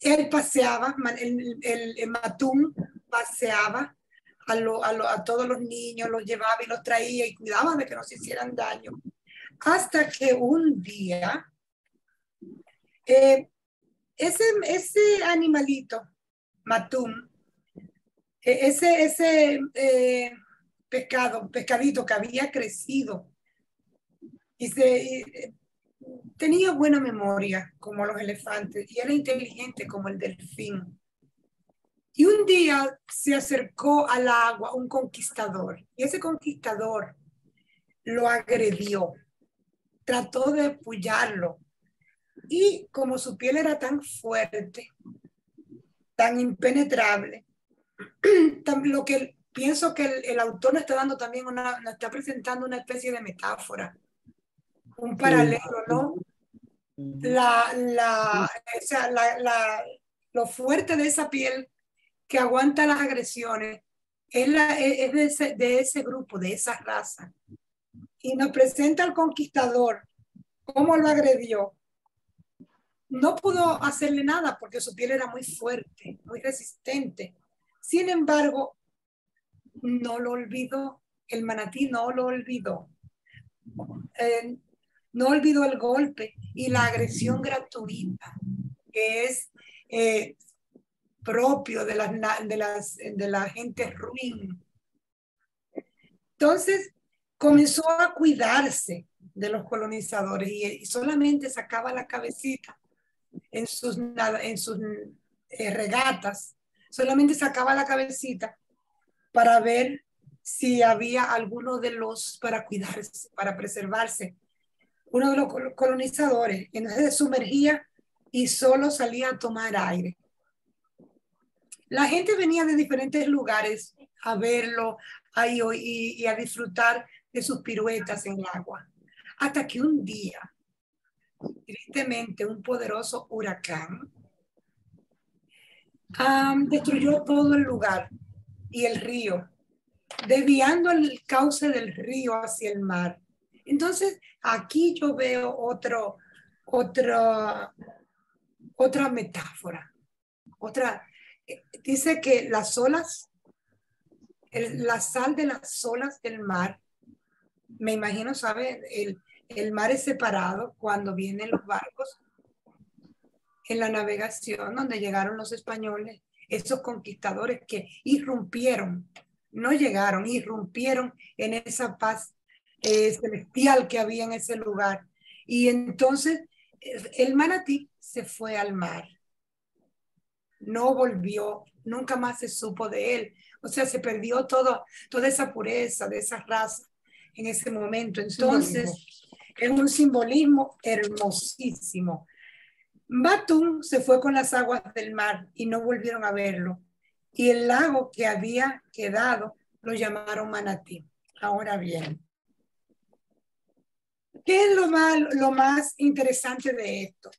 él paseaba, el Matum paseaba a todos los niños, los llevaba y los traía y cuidaba de que no se hicieran daño. Hasta que un día, ese animalito, Matum, ese pescadito que había crecido y tenía buena memoria como los elefantes y era inteligente como el delfín. Y un día se acercó al agua un conquistador y ese conquistador lo agredió, trató de pullarlo y como su piel era tan fuerte, tan impenetrable, lo que pienso que el autor nos está dando también nos está presentando una especie de metáfora, un paralelo, ¿no? Lo fuerte de esa piel que aguanta las agresiones es de ese grupo, de esa raza. Y nos presenta al conquistador, cómo lo agredió. No pudo hacerle nada porque su piel era muy fuerte, muy resistente. Sin embargo, no lo olvidó. El manatí no lo olvidó. no olvidó el golpe y la agresión gratuita, que es propio de la gente ruin. Entonces, comenzó a cuidarse de los colonizadores y solamente sacaba la cabecita en sus regatas, solamente sacaba la cabecita para ver si había alguno de los, para cuidarse, para preservarse, uno de los colonizadores. Entonces se sumergía y solo salía a tomar aire. La gente venía de diferentes lugares a verlo y a disfrutar de sus piruetas en el agua. Hasta que un día, tristemente, un poderoso huracán destruyó todo el lugar y el río, desviando el cauce del río hacia el mar. Entonces, aquí yo veo otra metáfora. Dice que las olas, la sal de las olas del mar, me imagino, ¿sabe? El mar es separado cuando vienen los barcos en la navegación, donde llegaron los españoles, esos conquistadores que irrumpieron, no llegaron, irrumpieron en esa paz celestial que había en ese lugar. Y entonces el manatí se fue al mar. No volvió, nunca más se supo de él. O sea, se perdió toda esa pureza de esa raza en ese momento. Entonces, es un simbolismo hermosísimo. Batum se fue con las aguas del mar y no volvieron a verlo. Y el lago que había quedado lo llamaron Manatí. Ahora bien, ¿qué es lo más interesante de esto?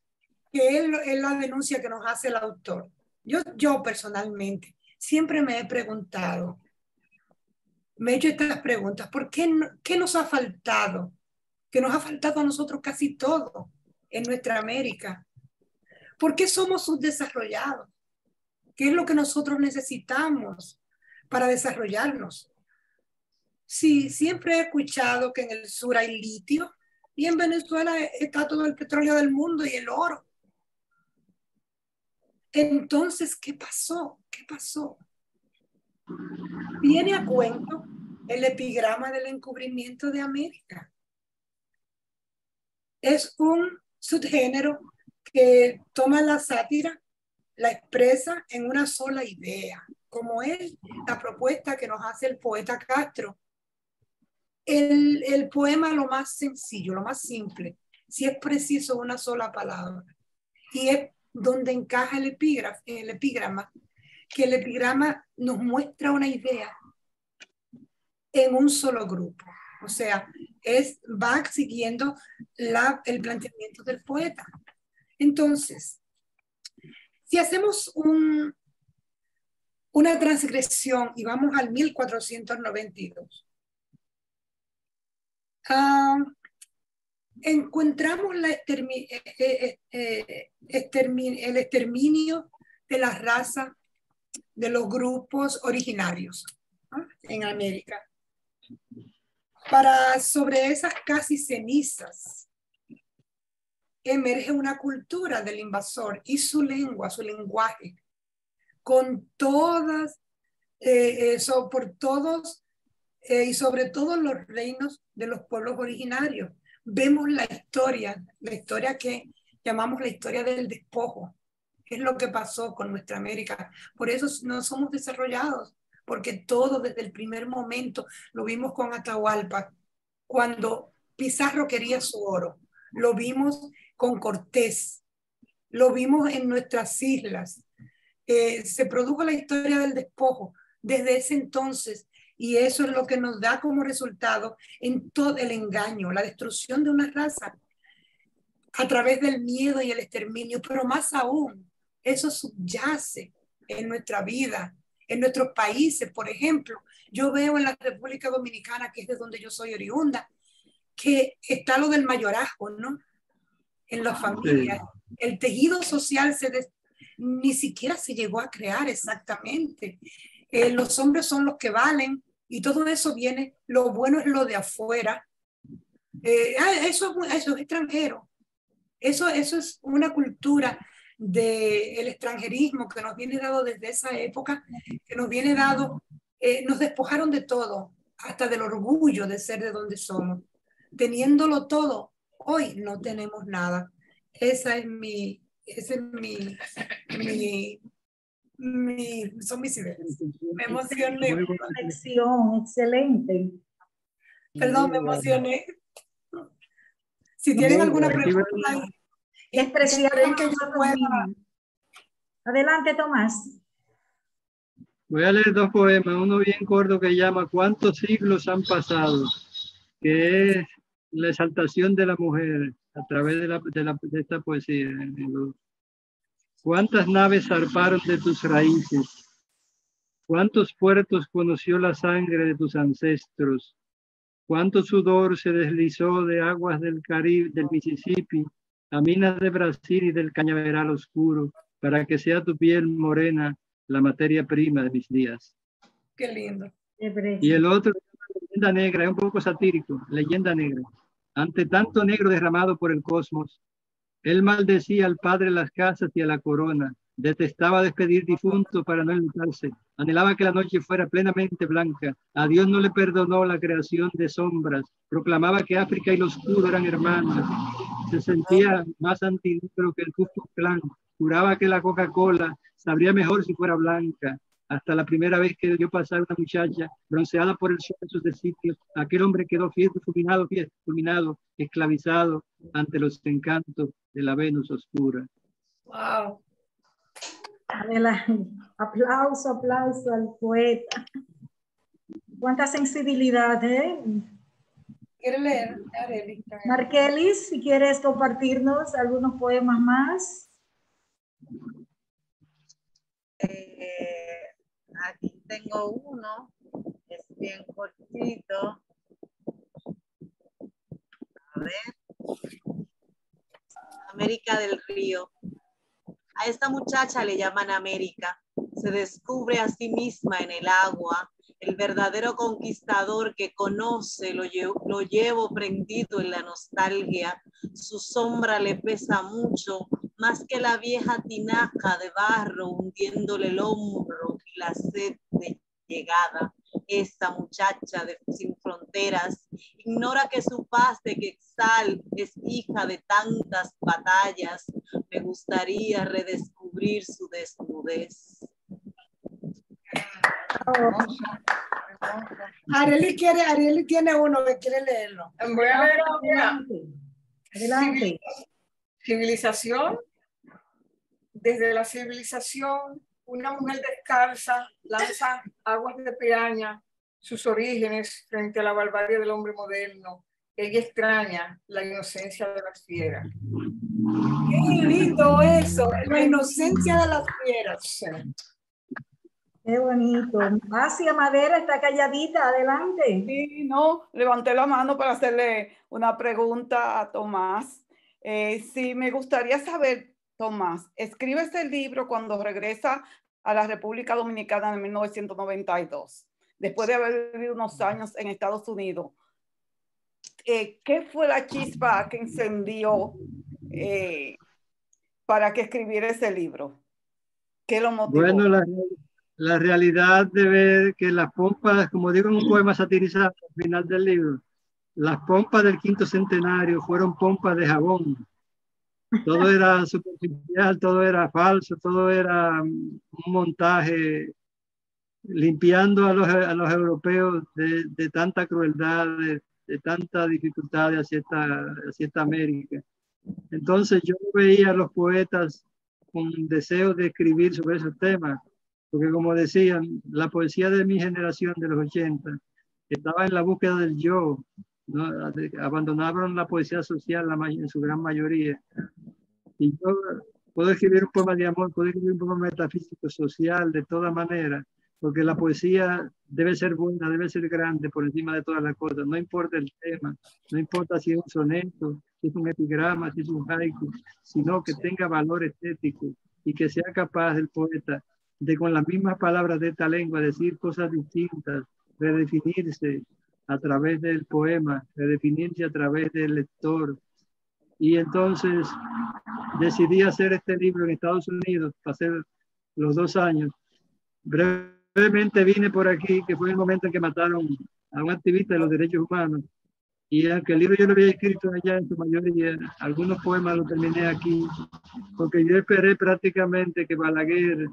Que es la denuncia que nos hace el autor. Yo personalmente siempre me he preguntado, me he hecho estas preguntas, ¿por qué nos ha faltado? Que nos ha faltado a nosotros casi todo en nuestra América. ¿Por qué somos subdesarrollados? ¿Qué es lo que nosotros necesitamos para desarrollarnos? Sí, siempre he escuchado que en el sur hay litio y en Venezuela está todo el petróleo del mundo y el oro. Entonces, ¿qué pasó? ¿Qué pasó? Viene a cuento el epigrama del encubrimiento de América. Es un subgénero que toma la sátira, la expresa en una sola idea, como es la propuesta que nos hace el poeta Castro. El poema lo más sencillo, lo más simple, si es preciso una sola palabra. Y es donde encaja el epigrama, que el epigrama nos muestra una idea en un solo grupo. O sea, va siguiendo el planteamiento del poeta. Entonces, si hacemos una transgresión y vamos al 1492, encontramos el exterminio de la raza de los grupos originarios, ¿no?, en América. Sobre esas casi cenizas emerge una cultura del invasor y su lengua, su lenguaje, con todas, por todos y sobre todo los reinos de los pueblos originarios. Vemos la historia que llamamos la historia del despojo. Es lo que pasó con nuestra América. Por eso no somos desarrollados, porque todo desde el primer momento lo vimos con Atahualpa, cuando Pizarro quería su oro. Lo vimos con Cortés, lo vimos en nuestras islas. Se produjo la historia del despojo desde ese entonces, y eso es lo que nos da como resultado en todo el engaño, la destrucción de una raza a través del miedo y el exterminio, pero más aún, eso subyace en nuestra vida, en nuestros países. Por ejemplo, yo veo en la República Dominicana, que es de donde yo soy oriunda, que está lo del mayorazgo, ¿no? En las familias. Sí. El tejido social ni siquiera se llegó a crear exactamente. Los hombres son los que valen y todo eso viene, lo bueno es lo de afuera. Eso es extranjero. Eso es una cultura del extranjerismo que nos viene dado desde esa época, que nos viene dado, nos despojaron de todo, hasta del orgullo de ser de donde somos. Teniéndolo todo, hoy no tenemos nada. Son mis ideas. Me emocioné. Conexión, excelente. Perdón, me emocioné. Si tienen alguna pregunta, despreciar que yo pueda. Adelante, Tomás. Voy a leer dos poemas, uno bien corto que llama ¿Cuántos siglos han pasado? Que es la exaltación de la mujer a través de esta poesía. ¿Cuántas naves zarparon de tus raíces? ¿Cuántos puertos conoció la sangre de tus ancestros? ¿Cuánto sudor se deslizó de aguas del Caribe, del Mississippi, a minas de Brasil y del Cañaveral oscuro, para que sea tu piel morena la materia prima de mis días? Qué lindo. Y el otro, Leyenda Negra, es un poco satírico, Leyenda Negra. Ante tanto negro derramado por el cosmos, él maldecía al padre las casas y a la corona, detestaba despedir difuntos para no enlutarse, anhelaba que la noche fuera plenamente blanca, a Dios no le perdonó la creación de sombras, proclamaba que África y los oscuro eran hermanos, se sentía más antinegro que el Ku Klux Klan, juraba que la Coca-Cola sabría mejor si fuera blanca. Hasta la primera vez que vio pasar una muchacha bronceada por el sol en sus sitios, aquel hombre quedó fulminado, esclavizado ante los encantos de la Venus oscura. Wow. Adelante. Aplauso, aplauso al poeta. Cuánta sensibilidad, ¿eh? ¿Quieres leer, Arely? Markelis, si quieres compartirnos algunos poemas más. Aquí tengo uno, es bien cortito. A ver. América del Río. A esta muchacha le llaman América. Se descubre a sí misma en el agua. El verdadero conquistador que conoce lo llevo prendido en la nostalgia. Su sombra le pesa mucho, más que la vieja tinaja de barro hundiéndole el hombro y la sed de llegada. Esta muchacha sin fronteras ignora que su paz de Quetzal es hija de tantas batallas. Me gustaría redescubrir su desnudez. Arely tiene uno que quiere leerlo. Voy a leer una. Adelante. Civilización. Desde la civilización, una mujer descalza lanza aguas de peaña sus orígenes frente a la barbarie del hombre moderno. Ella extraña la inocencia de las fieras. Qué lindo eso, la inocencia de las fieras. Qué bonito. Asia Madera está calladita, adelante. Sí, no, levanté la mano para hacerle una pregunta a Tomás. Sí, me gustaría saber, Tomás, escribe este libro cuando regresa a la República Dominicana en 1992, después de haber vivido unos años en Estados Unidos. ¿Qué fue la chispa que encendió para que escribiera ese libro? ¿Qué lo motivó? Bueno, la realidad de ver que las pompas, como digo en un poema satirizado al final del libro, las pompas del quinto centenario fueron pompas de jabón. Todo era superficial, todo era falso, todo era un montaje limpiando a los europeos de tanta crueldad, de tanta dificultad hacia esta América. Entonces yo veía a los poetas con deseo de escribir sobre esos temas, porque como decían, la poesía de mi generación de los 80 estaba en la búsqueda del yo, ¿no? Abandonaron la poesía social en su gran mayoría. Y yo puedo escribir un poema de amor, puedo escribir un poema metafísico, social, de todas maneras, porque la poesía debe ser buena, debe ser grande por encima de todas las cosas, no importa el tema, no importa si es un soneto, si es un epigrama, si es un haiku, sino que tenga valor estético y que sea capaz el poeta de con las mismas palabras de esta lengua decir cosas distintas, redefinirse, a través del poema, redefinirse a través del lector. Y entonces decidí hacer este libro en Estados Unidos, pasé los 2 años. Brevemente vine por aquí, que fue el momento en que mataron a un activista de los derechos humanos. Y aunque el libro yo lo había escrito allá en su mayoría, algunos poemas los terminé aquí, porque yo esperé prácticamente que Balaguer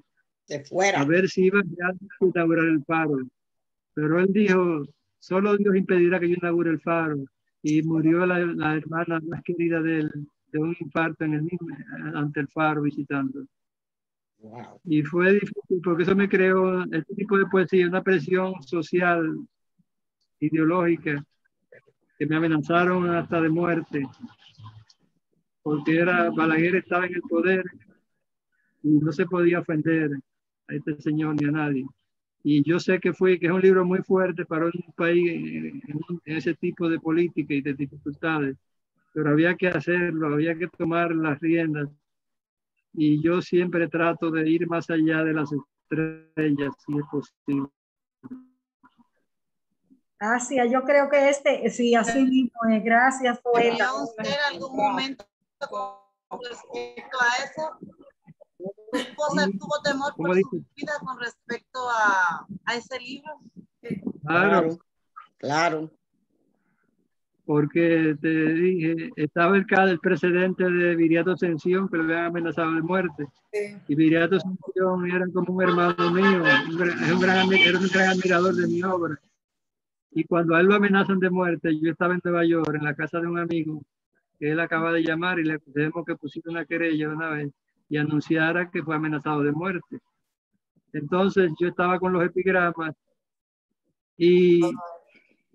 se fuera a ver si iba a inaugurar el faro. Pero él dijo, solo Dios impedirá que yo inaugure el faro. Y murió la hermana más querida de él, de un infarto en el mismo, ante el faro visitando. Wow. Y fue difícil porque eso me creó este tipo de poesía, una presión social, ideológica, que me amenazaron hasta de muerte, porque Balaguer estaba en el poder y no se podía ofender a este señor ni a nadie. Y yo sé que es un libro muy fuerte para un país en ese tipo de política y de dificultades, pero había que hacerlo, había que tomar las riendas. Y yo siempre trato de ir más allá de las estrellas, si es posible. Gracias, yo creo que sí, así mismo es. Gracias, poeta. ¿Tenía usted algún momento con respecto a eso? ¿Tu esposa tuvo temor por su vida con respecto a ese libro? Claro, claro. Porque te dije, estaba el precedente de Viriato Ascensión, que lo habían amenazado de muerte. Sí. Y Viriato Ascensión era como un hermano mío, era un gran admirador de mi obra. Y cuando a él lo amenazan de muerte, yo estaba en Nueva York, en la casa de un amigo, que él acaba de llamar y le aconsejamos que pusiera una querella una vez y anunciara que fue amenazado de muerte. Entonces yo estaba con los epigramas y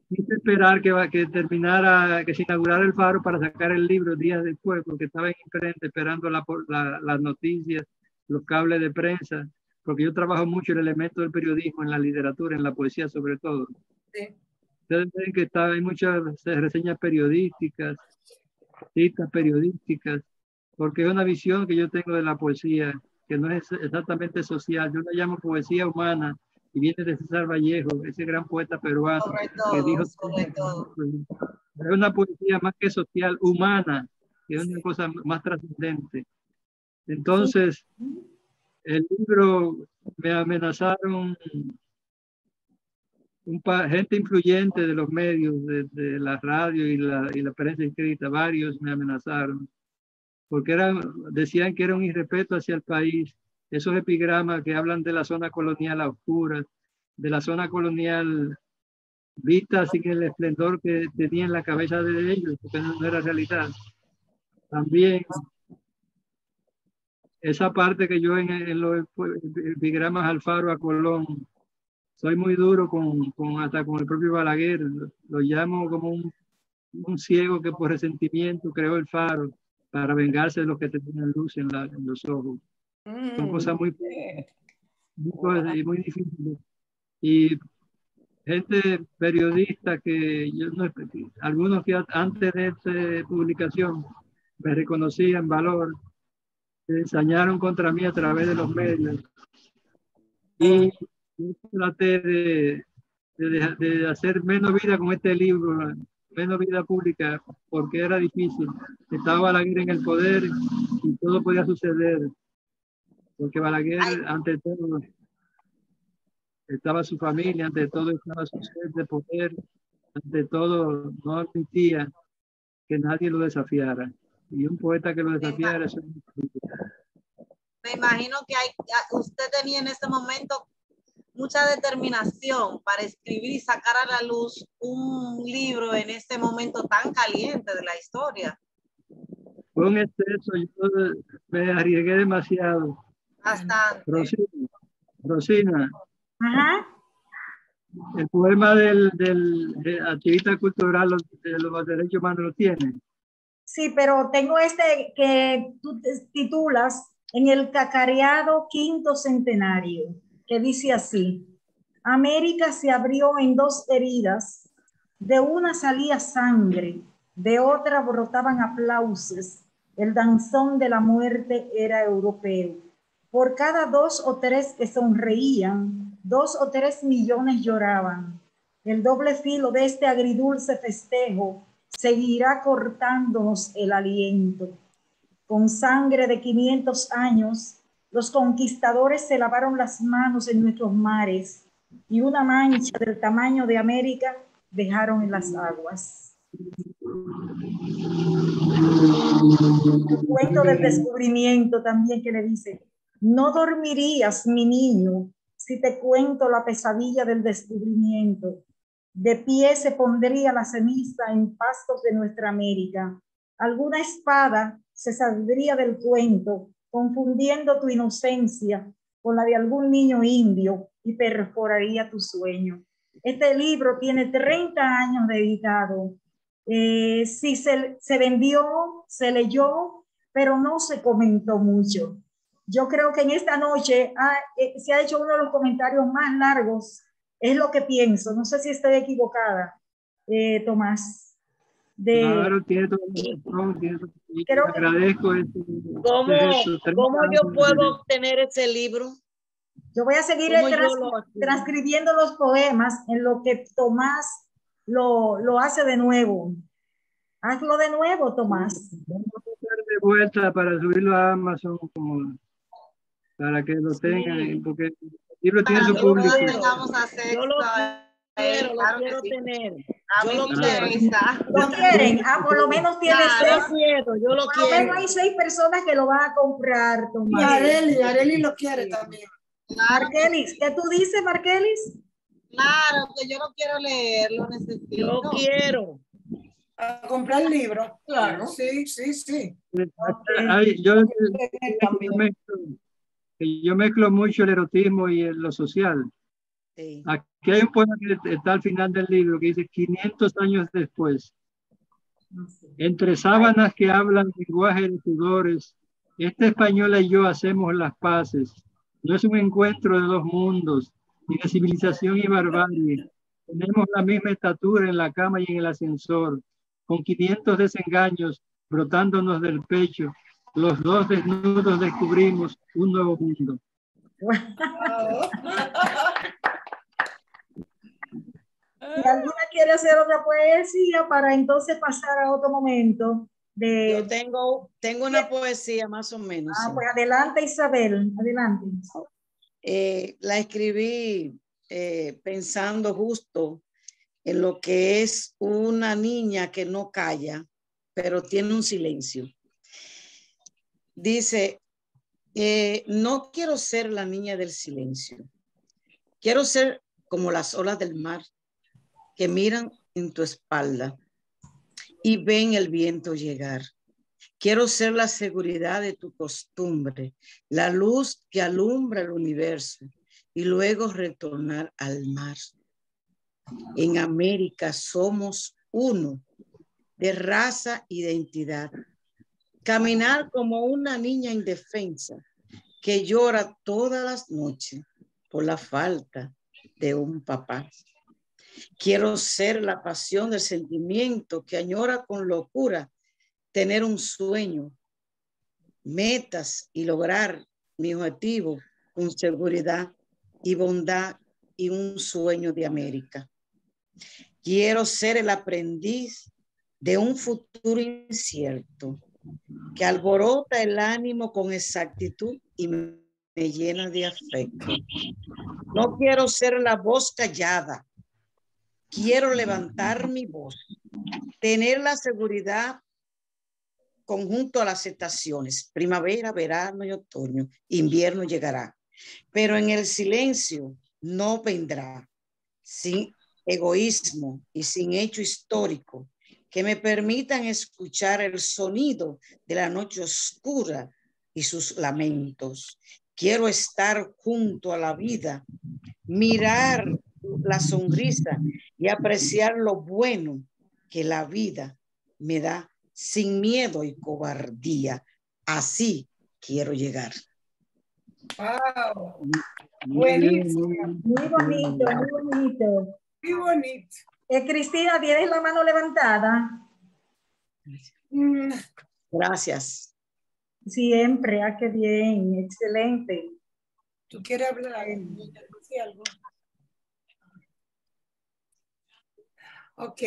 quise esperar que terminara, que se inaugurara el faro para sacar el libro días después, porque estaba en imprenta esperando las noticias, los cables de prensa, porque yo trabajo mucho el elemento del periodismo en la literatura, en la poesía sobre todo. Sí. Ustedes ven que hay muchas reseñas periodísticas, citas periodísticas, porque es una visión que yo tengo de la poesía, que no es exactamente social. Yo la llamo poesía humana, y viene de César Vallejo, ese gran poeta peruano, que dijo es una poesía más que social, humana, que es una cosa más trascendente. Entonces, el libro me amenazaron gente influyente de los medios, de la radio y la prensa escrita, varios me amenazaron, porque decían que era un irrespeto hacia el país, esos epigramas que hablan de la zona colonial a oscuras, de la zona colonial vista sin el esplendor que tenía en la cabeza de ellos, porque no era realidad. También esa parte que yo en los epigramas al Faro, a Colón, soy muy duro hasta con el propio Balaguer, lo llamo como un ciego que por resentimiento creó el Faro para vengarse de los que tenían luz en los ojos. Son cosas muy difíciles. Y gente periodista algunos que antes de esta publicación me reconocían valor, se ensañaron contra mí a través de los medios. Y yo traté de hacer menos vida con este libro, menos vida pública, porque era difícil. Estaba Balaguer en el poder y todo podía suceder, porque Balaguer, ante todo, estaba su familia, ante todo estaba su sed de poder, ante todo no admitía que nadie lo desafiara. Y un poeta que lo desafiara, eso es muy difícil. Me imagino que usted tenía en ese momento mucha determinación para escribir y sacar a la luz un libro en este momento tan caliente de la historia. Fue un exceso, yo me arriesgué demasiado. Bastante. Rosina. Ajá. El poema del activista cultural de los derechos humanos lo tiene. Sí, pero tengo que tú titulas En el cacareado quinto centenario, que dice así: América se abrió en dos heridas, de una salía sangre, de otra brotaban aplausos, el danzón de la muerte era europeo. Por cada 2 o 3 que sonreían, 2 o 3 millones lloraban. El doble filo de este agridulce festejo seguirá cortándonos el aliento. Con sangre de 500 años, los conquistadores se lavaron las manos en nuestros mares y una mancha del tamaño de América dejaron en las aguas. El cuento del descubrimiento también, que le dice: no dormirías, mi niño, si te cuento la pesadilla del descubrimiento. De pie se pondría la ceniza en pastos de nuestra América. Alguna espada se saldría del cuento, confundiendo tu inocencia con la de algún niño indio y perforaría tu sueño. Este libro tiene 30 años dedicado. Sí, se vendió, se leyó, pero no se comentó mucho. Yo creo que en esta noche se ha hecho uno de los comentarios más largos. Es lo que pienso. No sé si estoy equivocada, Tomás. Claro, tiene todo el razón, creo que, agradezco ¿Cómo yo puedo obtener ese libro? Yo voy a seguir transcribiendo los poemas en lo que Tomás lo hace de nuevo. Hazlo de nuevo, Tomás. Vamos a hacer de vuelta para subirlo a Amazon, como para que lo tengan, porque el libro tiene su público. Yo lo quiero tener. A mí me interesa. ¿Lo quieren? Por lo menos tiene yo lo quiero. Por lo menos hay 6 personas que lo van a comprar, Tomás. Y Areli lo quiere también. Markelis, ¿qué tú dices, Markelis? Claro, que yo lo quiero leer, lo necesito. Yo quiero. A comprar el libro. Claro. Sí. Okay. Yo mezclo mucho el erotismo y lo social. Sí. Aquí hay un poema que está al final del libro que dice 500 años después. Entre sábanas que hablan lenguaje de sudores, esta española y yo hacemos las paces. No es un encuentro de dos mundos, ni de civilización y barbarie. Tenemos la misma estatura en la cama y en el ascensor, con 500 desengaños brotándonos del pecho. Los dos desnudos descubrimos un nuevo mundo. Si alguna quiere hacer otra poesía para entonces pasar a otro momento. Yo tengo una poesía más o menos. Pues adelante, Isabel, adelante. La escribí pensando justo en lo que es una niña que no calla, pero tiene un silencio. Dice, no quiero ser la niña del silencio. Quiero ser como las olas del mar que miran en tu espalda y ven el viento llegar. Quiero ser la seguridad de tu costumbre, la luz que alumbra el universo y luego retornar al mar. En América somos uno, de raza e identidad. Caminar como una niña indefensa que llora todas las noches por la falta de un papá. Quiero ser la pasión del sentimiento que añora con locura tener un sueño, metas y lograr mi objetivo con seguridad y bondad y un sueño de América. Quiero ser el aprendiz de un futuro incierto que alborota el ánimo con exactitud y me llena de afecto. No quiero ser la voz callada. Quiero levantar mi voz, tener la seguridad conjunto a las estaciones, primavera, verano y otoño, invierno llegará, pero en el silencio no vendrá, sin egoísmo y sin hecho histórico, que me permitan escuchar el sonido de la noche oscura y sus lamentos. Quiero estar junto a la vida, mirar la sonrisa y apreciar lo bueno que la vida me da sin miedo y cobardía. Así quiero llegar. Wow. Buenísimo. Muy bonito, muy bonito. Muy bonito. Cristina, ¿tienes la mano levantada? Gracias. Siempre, qué bien, excelente. ¿Tú quieres hablar algo? Ok,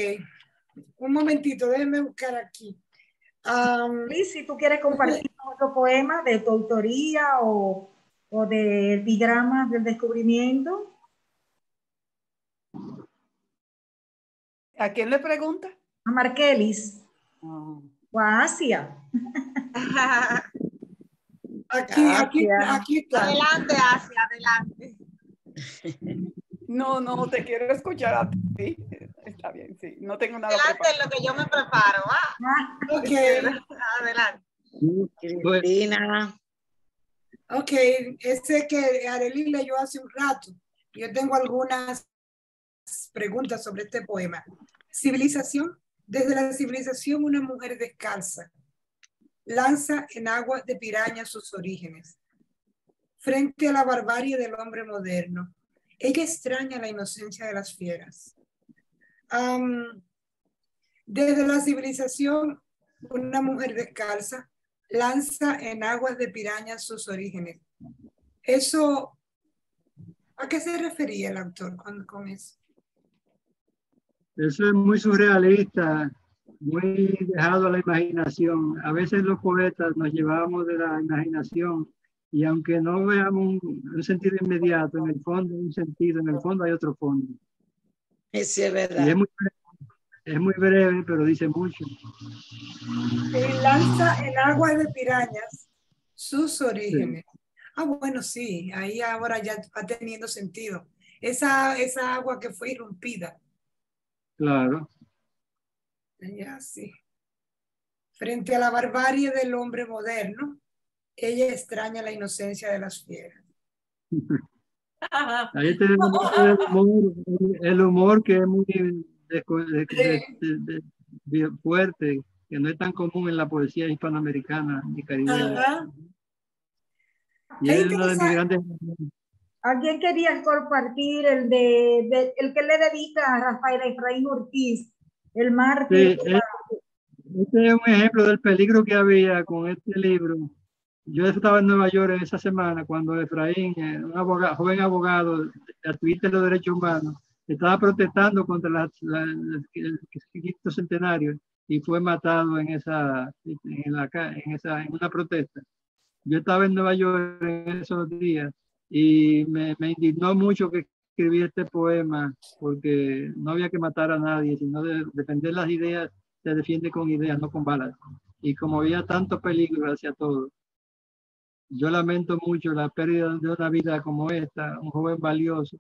un momentito, déjenme buscar aquí. Liz, si tú quieres compartir otro poema de tu autoría o de epigramas del descubrimiento. ¿A quién le pregunta? A Markelis o a Asia. Aquí está. Adelante, Asia, adelante. No, te quiero escuchar a ti. Está bien, sí. No tengo nada Adelante preparado. en lo que yo me preparo. Ok. Adelante. Cristina. Ok, ese que Arely leyó hace un rato. Yo tengo algunas preguntas sobre este poema. Civilización. Desde la civilización, una mujer descalza lanza en aguas de piraña sus orígenes. Frente a la barbarie del hombre moderno, ella extraña la inocencia de las fieras. Desde la civilización, una mujer descalza lanza en aguas de piraña sus orígenes. Eso, ¿a qué se refería el autor con eso? Eso es muy surrealista, muy dejado a la imaginación. A veces los poetas nos llevamos de la imaginación y aunque no veamos un sentido inmediato, en el fondo hay un sentido, en el fondo hay otro fondo. Ese es Y verdad. es muy breve, pero dice mucho. Lanza en aguas de pirañas sus orígenes. Sí. Bueno, sí, ahí ahora ya va teniendo sentido. Esa agua que fue irrumpida. Claro. Ya, sí. Frente a la barbarie del hombre moderno, ella extraña la inocencia de las fieras. Ahí tenemos el humor que es muy fuerte, que no es tan común en la poesía hispanoamericana ni caribeña. Y es uno de mis grandes... ¿Alguien quería compartir el el que le dedica a Rafael Efraín Ortiz, El mártir? Sí, este es un ejemplo del peligro que había con este libro. Yo estaba en Nueva York en esa semana cuando Efraín, un joven abogado activista de los derechos humanos, estaba protestando contra el quinto centenario y fue matado en una protesta. Yo estaba en Nueva York en esos días y me indignó mucho que escribí este poema porque no había que matar a nadie, sino defender las ideas. Se defiende con ideas, no con balas. Y como había tanto peligro hacia todo, yo lamento mucho la pérdida de una vida como esta, un joven valioso.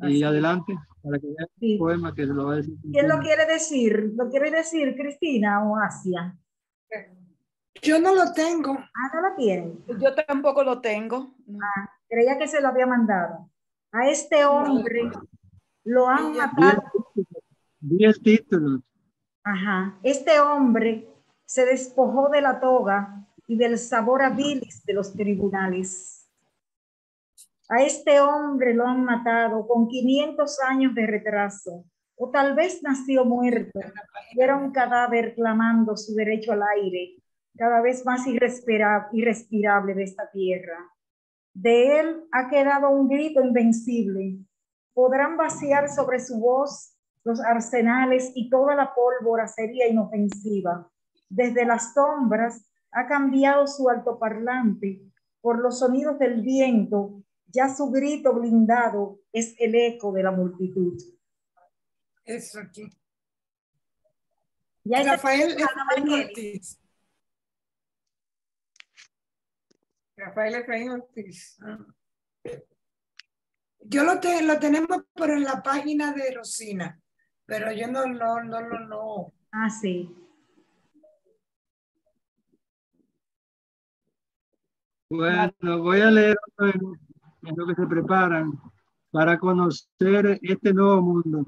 Y adelante, para que vean el poema que lo va a decir. ¿Quién lo quiere decir? ¿Lo quiere decir Cristina o Asia? Yo no lo tengo. No lo tienen. Yo tampoco lo tengo. Creía que se lo había mandado. A este hombre lo han matado. 10 títulos. Ajá. Este hombre se despojó de la toga y del sabor a bilis de los tribunales. A este hombre lo han matado con 500 años de retraso, o tal vez nació muerto y era un cadáver clamando su derecho al aire, cada vez más irrespirable de esta tierra. De él ha quedado un grito invencible. Podrán vaciar sobre su voz los arsenales y toda la pólvora sería inofensiva. Desde las sombras ha cambiado su altoparlante por los sonidos del viento. Ya su grito blindado es el eco de la multitud. Eso aquí. Ya Rafael Ortiz. Rafael Efraín Ortiz. Yo lo tenemos por en la página de Rosina, pero yo no. Sí. Bueno, voy a leer en lo que se preparan para conocer este nuevo mundo.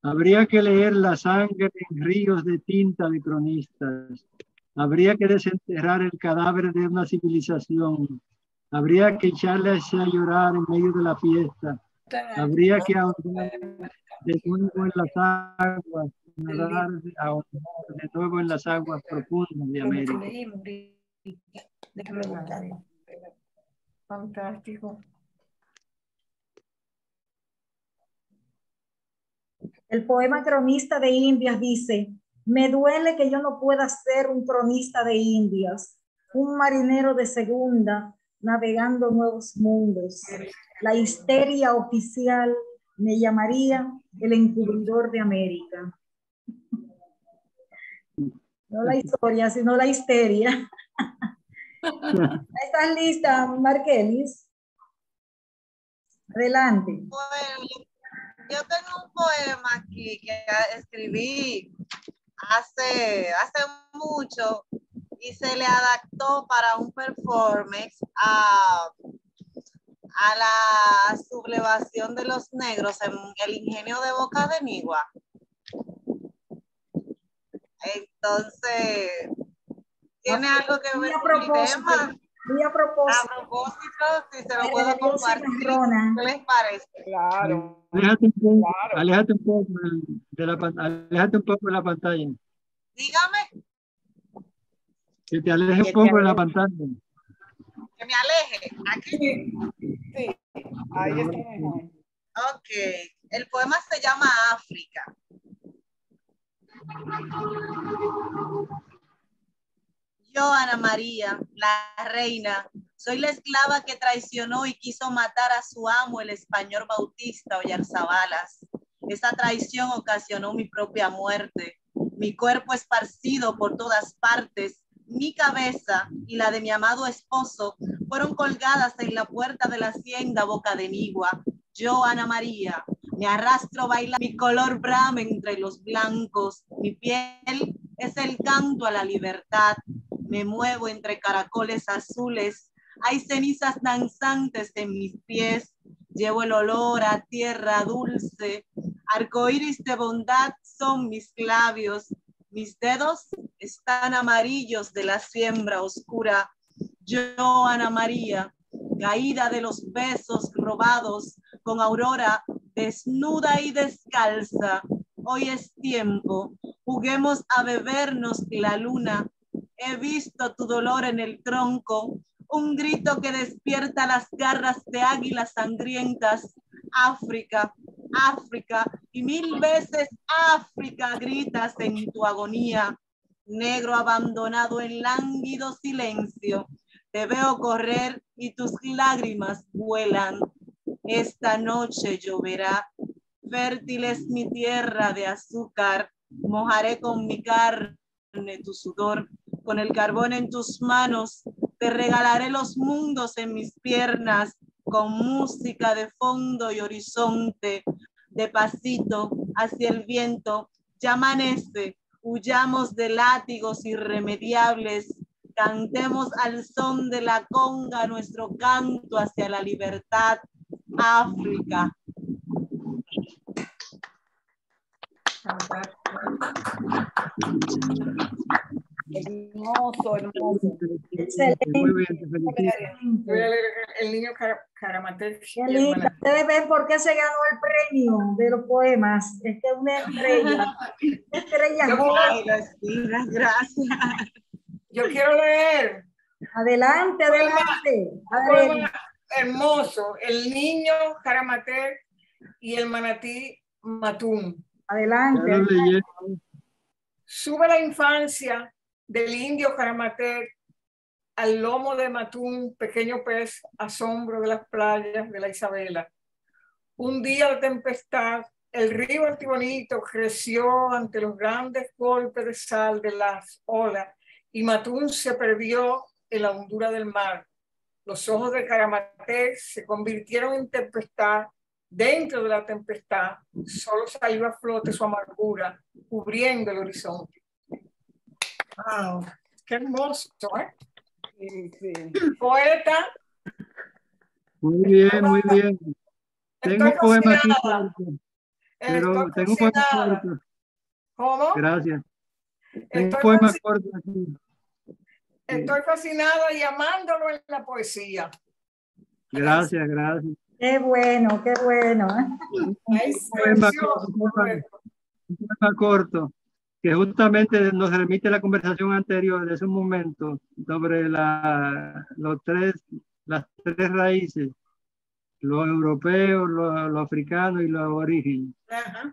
Habría que leer la sangre en ríos de tinta de cronistas. Habría que desenterrar el cadáver de una civilización. Habría que echarle a llorar en medio de la fiesta. Habría que ahondar de nuevo en las aguas, nadar de nuevo en las aguas profundas de América. Fantástico. El poema Cronista de Indias dice: me duele que yo no pueda ser un cronista de Indias, un marinero de segunda, navegando nuevos mundos. La histeria oficial me llamaría el encubridor de América. No la historia, sino la histeria. ¿Estás lista, Markelis? Adelante. Bueno, yo tengo un poema aquí que escribí hace mucho y se le adaptó para un performance a la sublevación de los negros en el ingenio de Boca de Nigua. Entonces, tiene algo que ver con el tema. Muy a propósito. A propósito, si se lo puedo compartir, ¿qué les parece? Claro. Aléjate un poco de la pantalla. Dígame. Que te aleje un poco de la pantalla. Que me aleje. Aquí. Sí, ahí está mejor. Ok. El poema se llama África. Yo, Ana María, la reina, soy la esclava que traicionó y quiso matar a su amo, el español Bautista Oyarzabalas. Esa traición ocasionó mi propia muerte. Mi cuerpo esparcido por todas partes, mi cabeza y la de mi amado esposo fueron colgadas en la puerta de la hacienda Boca de Nigua. Yo, Ana María, me arrastro bailando, mi color brama entre los blancos, mi piel es el canto a la libertad. Me muevo entre caracoles azules, hay cenizas danzantes en mis pies, llevo el olor a tierra dulce, arcoíris de bondad son mis labios, mis dedos están amarillos de la siembra oscura. Yo, Ana María, caída de los besos robados, con aurora desnuda y descalza, hoy es tiempo, juguemos a bebernos la luna. He visto tu dolor en el tronco, un grito que despierta las garras de águilas sangrientas. África, África, y 1000 veces África gritas en tu agonía. Negro abandonado en lánguido silencio, te veo correr y tus lágrimas vuelan. Esta noche lloverá, fértil es mi tierra de azúcar, mojaré con mi carne tu sudor, con el carbón en tus manos, te regalaré los mundos en mis piernas, con música de fondo y horizonte, de pasito hacia el viento, ya amanece, huyamos de látigos irremediables, cantemos al son de la conga nuestro canto hacia la libertad. África. Hermoso, hermoso. Excelente. Muy bien, te felicito. Voy a leer el niño Caramatel. Qué linda. Ustedes ven por qué se ganó el premio de los poemas. Es que una estrella. Una estrella joven. Gracias. Yo quiero leer. Adelante, adelante. Poema hermoso. El niño Caramatel y el manatí Matún. Adelante. Ya lo leí. Sube la infancia del indio Caramatel al lomo de Matún, pequeño pez, asombro de las playas de la Isabela. Un día de tempestad, el río Artibonito creció ante los grandes golpes de sal de las olas y Matún se perdió en la hondura del mar. Los ojos de Caramatel se convirtieron en tempestad. Dentro de la tempestad, solo salió a flote su amargura, cubriendo el horizonte. ¡Wow! ¡Qué hermoso! Sí, sí. Poeta. Muy bien, muy bien. Tengo un poema aquí corto, pero tengo un poema corto. ¿Cómo? Gracias. Tengo un poema corto aquí. Estoy fascinada y amándolo en la poesía. Gracias, gracias. Qué bueno, qué bueno. Un poema corto que justamente nos remite a la conversación anterior de ese momento sobre las tres raíces, los europeos, los africanos y los aborígenes.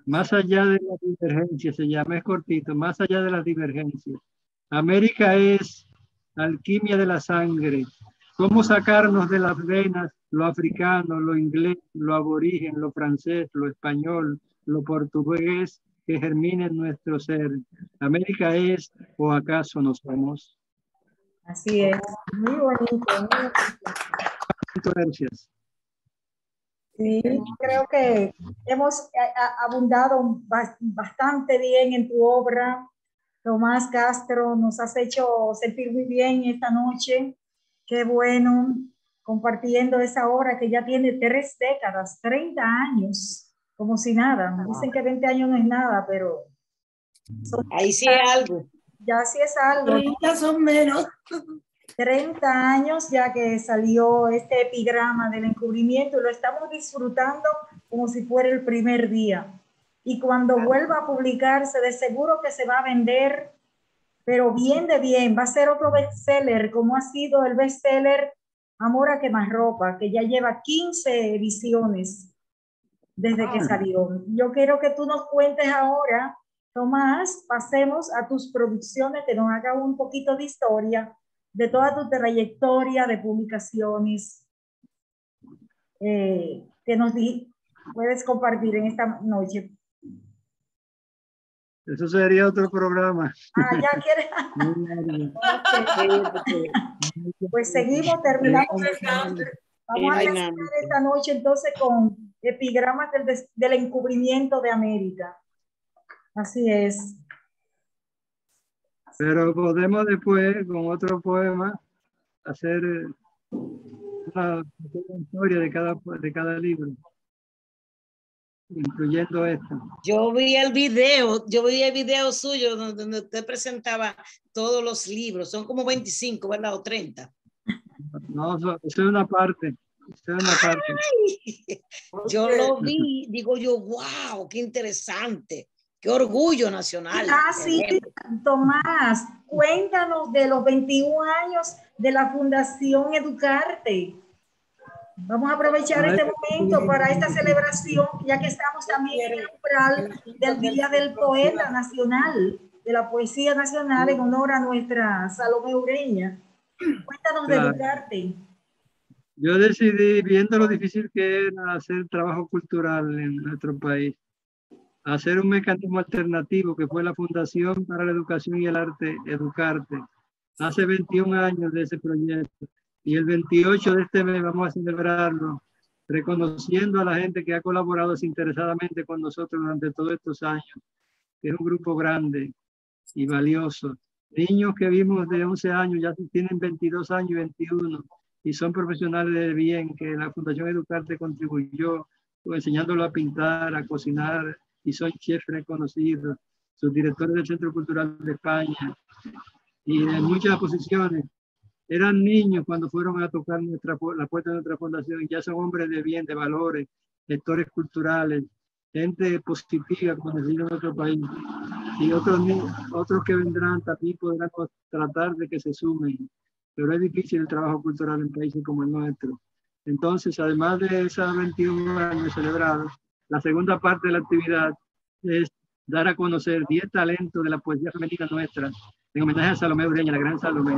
Más allá de las divergencias, se llama, es cortito, más allá de las divergencias. América es alquimia de la sangre. ¿Cómo sacarnos de las venas lo africano, lo inglés, lo aborigen, lo francés, lo español, lo portugués, que germina en nuestro ser? América es, ¿o acaso no somos? Así es, muy bonito, muy bonito. Gracias. Sí, creo que hemos abundado bastante bien en tu obra. Tomás Castro, nos has hecho sentir muy bien esta noche. Qué bueno, compartiendo esa obra que ya tiene 3 décadas, 30 años, como si nada. Dicen que 20 años no es nada, pero ahí sí es algo. Ya sí es algo. 30 son menos. 30 años ya que salió este epigrama del encubrimiento y lo estamos disfrutando como si fuera el primer día. Y cuando vuelva a publicarse, de seguro que se va a vender, pero bien de bien. Va a ser otro bestseller, como ha sido el bestseller Amor a Quemarropa, que ya lleva 15 ediciones desde que salió. Yo quiero que tú nos cuentes ahora, Tomás, pasemos a tus producciones, que nos haga un poquito de historia de toda tu trayectoria de publicaciones que puedes compartir en esta noche. Eso sería otro programa. Ya quieres. Okay. Pues seguimos, terminamos. Vamos a terminar esta noche entonces con epigramas del encubrimiento de América. Así es. Pero podemos después, con otro poema, hacer una historia de cada libro, incluyendo esto. Yo vi el video suyo donde usted presentaba todos los libros. Son como 25, ¿verdad? O 30. No, eso es una parte. Yo lo vi, digo yo, wow, qué interesante. Qué orgullo nacional. Sí, Tomás, cuéntanos de los 21 años de la Fundación Educarte. Vamos a aprovechar este momento para esta celebración, ya que estamos también en el umbral del Día del Poeta Nacional, de la Poesía Nacional, en honor a nuestra Salomé Ureña. Cuéntanos de Educarte. Yo decidí, viendo lo difícil que era hacer trabajo cultural en nuestro país, hacer un mecanismo alternativo que fue la Fundación para la Educación y el Arte, Educarte. Hace 21 años de ese proyecto. Y el 28 de este mes vamos a celebrarlo, reconociendo a la gente que ha colaborado desinteresadamente con nosotros durante todos estos años, que es un grupo grande y valioso. Niños que vimos de 11 años, ya tienen 22 años y 21, y son profesionales de bien, que la Fundación Educarte contribuyó, enseñándolos a pintar, a cocinar, y son chefs reconocidos, sus directores del Centro Cultural de España, y en muchas posiciones. Eran niños cuando fueron a tocar la puerta de nuestra fundación, y ya son hombres de bien, de valores, gestores culturales, gente positiva como necesita nuestro país. Y otros que vendrán también podrán tratar de que se sumen. Pero es difícil el trabajo cultural en países como el nuestro. Entonces, además de esos 21 años celebrados, la segunda parte de la actividad es dar a conocer 10 talentos de la poesía femenina nuestra, en homenaje a Salomé Ureña, la gran Salomé.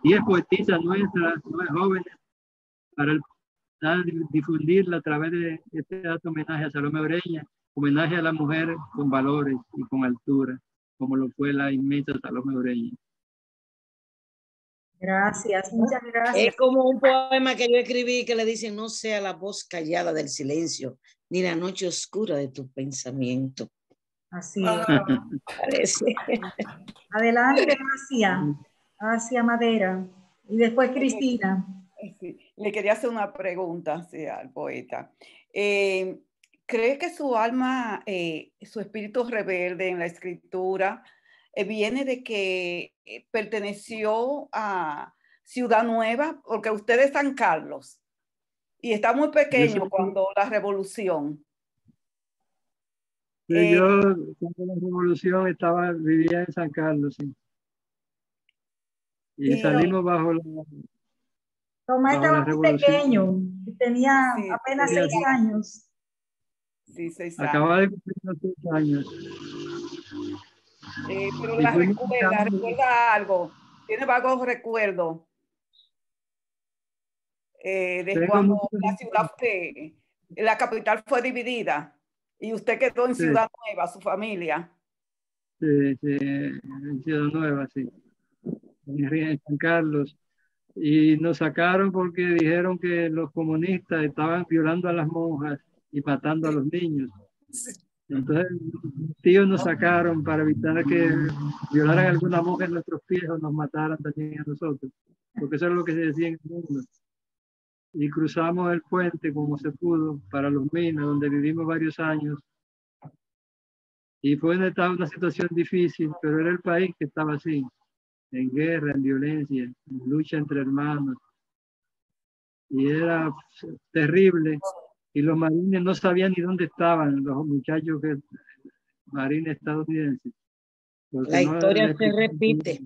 10 poetisas nuestras, 9 jóvenes, para difundirla a través de este alto homenaje a Salomé Ureña, homenaje a la mujer con valores y con altura, como lo fue la inmensa Salomé Ureña. Gracias, muchas gracias. Es como un poema que yo escribí que le dice: no sea la voz callada del silencio, ni la noche oscura de tu pensamiento. Así es. Adelante, Asia Madera. Y después Cristina. Sí. Le quería hacer una pregunta al poeta. ¿Cree que su alma, su espíritu rebelde en la escritura, viene de que perteneció a Ciudad Nueva? Porque usted es San Carlos y está muy pequeño cuando la revolución. Yo, cuando la revolución vivía en San Carlos, sí. Y salimos bajo Tomás estaba muy pequeño, tenía Sí, apenas sí, 6 años. Sí, 6 años. Acababa de cumplir los 6 años. Pero Y la fuimos recuerda algo. Tiene vagos recuerdos de Tengo cuando muchos la ciudad la capital fue dividida y usted quedó en Sí. Ciudad Nueva, su familia. Sí, en Ciudad Nueva, sí, en San Carlos. Y nos sacaron porque dijeron que los comunistas estaban violando a las monjas y matando a los niños. Entonces, mis tíos nos sacaron para evitar que violaran a alguna monja en nuestros pies o nos mataran también a nosotros, porque eso es lo que se decía en el mundo. Y cruzamos el puente como se pudo para Los Minas, donde vivimos varios años. Y fue una situación difícil, pero era el país que estaba así, en guerra, en violencia, en lucha entre hermanos. Y era terrible. Y los marines no sabían ni dónde estaban, los muchachos marines estadounidenses. La historia se repite.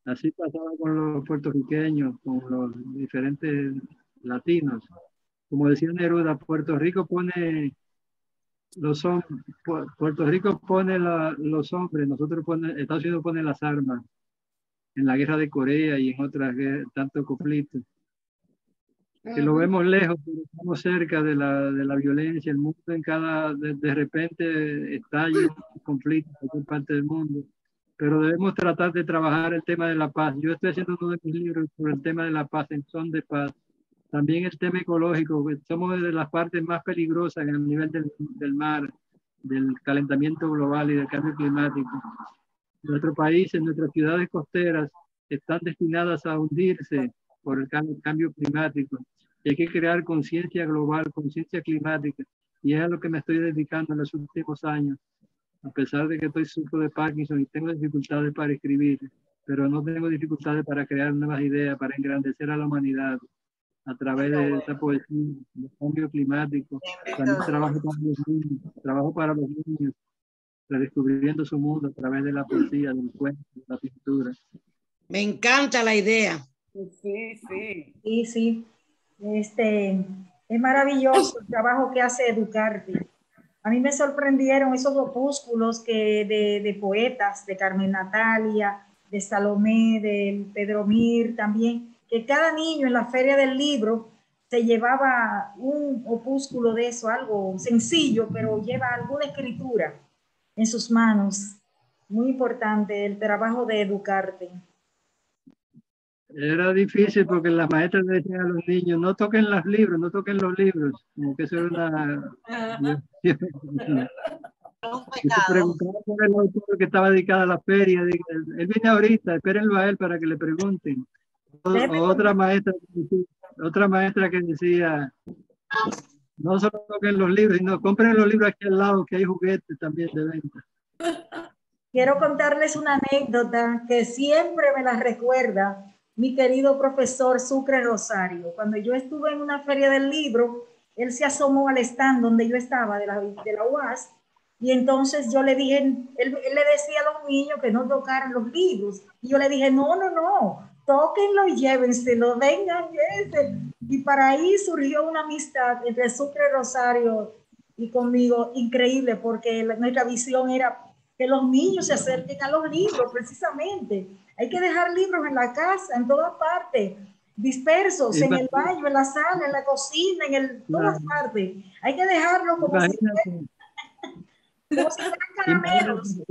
Así pasaba con los puertorriqueños, con los diferentes latinos. Como decía Neruda, Puerto Rico pone Puerto Rico pone los hombres, Estados Unidos pone las armas en la guerra de Corea y en otras tantos conflictos. Que lo vemos lejos, pero estamos cerca de la violencia. El mundo de repente estalla un conflicto en cualquier parte del mundo. Pero debemos tratar de trabajar el tema de la paz. Yo estoy haciendo uno de mis libros sobre el tema de la paz, en son de paz. También el tema ecológico, que somos de las partes más peligrosas en el nivel del mar, del calentamiento global y del cambio climático. Nuestro país, en nuestras ciudades costeras, están destinadas a hundirse por el cambio climático. Y hay que crear conciencia global, conciencia climática. Y es a lo que me estoy dedicando en los últimos años. A pesar de que sufro de Parkinson y tengo dificultades para escribir, pero no tengo dificultades para crear nuevas ideas, para engrandecer a la humanidad a través de esta poesía, del cambio climático. También trabajo para los niños, redescubriendo su mundo a través de la poesía, del cuento, de la pintura. Me encanta la idea. Sí. Sí. Es maravilloso el trabajo que hace Educarte. A mí me sorprendieron esos opúsculos de poetas, de Carmen Natalia, de Salomé, de Pedro Mir también, que cada niño en la feria del libro se llevaba un opúsculo de eso, algo sencillo, pero lleva alguna escritura en sus manos. Muy importante el trabajo de Educarte. Era difícil porque las maestras decían a los niños, no toquen los libros, como que eso era una... Y se preguntaba por el autor que estaba dedicado a la feria, él viene ahorita, espérenlo a él para que le pregunten. Otra maestra que decía, no solo toquen los libros, sino compren los libros aquí al lado, que hay juguetes también de venta. Quiero contarles una anécdota que siempre me la recuerda mi querido profesor Sucre Rosario. Cuando yo estuve en una feria del libro, él se asomó al stand donde yo estaba de la UAS, y entonces yo le dije, él le decía a los niños que no tocaran los libros, y yo le dije, no, tóquenlo y llévenselo, vengan, llévense. Y para ahí surgió una amistad entre Sucre Rosario y conmigo, increíble, porque nuestra visión era que los niños se acerquen a los libros, precisamente. Hay que dejar libros en la casa, en todas partes, dispersos, en el baño, en la sala, en la cocina, todas partes. Hay que dejarlos como si fueran caramelos.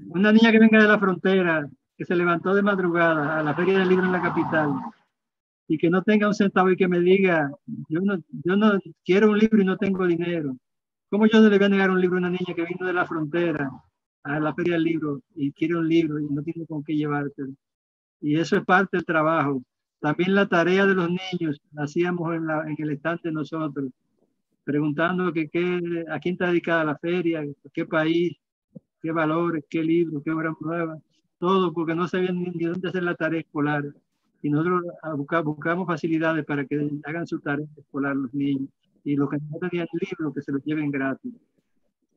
Una niña que venga de la frontera, que se levantó de madrugada a la feria del libro en la capital, y que no tenga un centavo y que me diga, yo no quiero un libro y no tengo dinero. ¿Cómo yo le voy a negar un libro a una niña que vino de la frontera a la feria del libro y quiere un libro y no tiene con qué llevártelo? Y eso es parte del trabajo. También la tarea de los niños la hacíamos en el estante de nosotros, preguntando a quién está dedicada la feria, qué país, qué valores, qué libros, qué obras nuevas, todo, porque no sabían ni dónde hacer la tarea escolar. Y nosotros buscamos facilidades para que hagan su tarea escolar los niños. Y los que no tenían libros, que se los lleven gratis.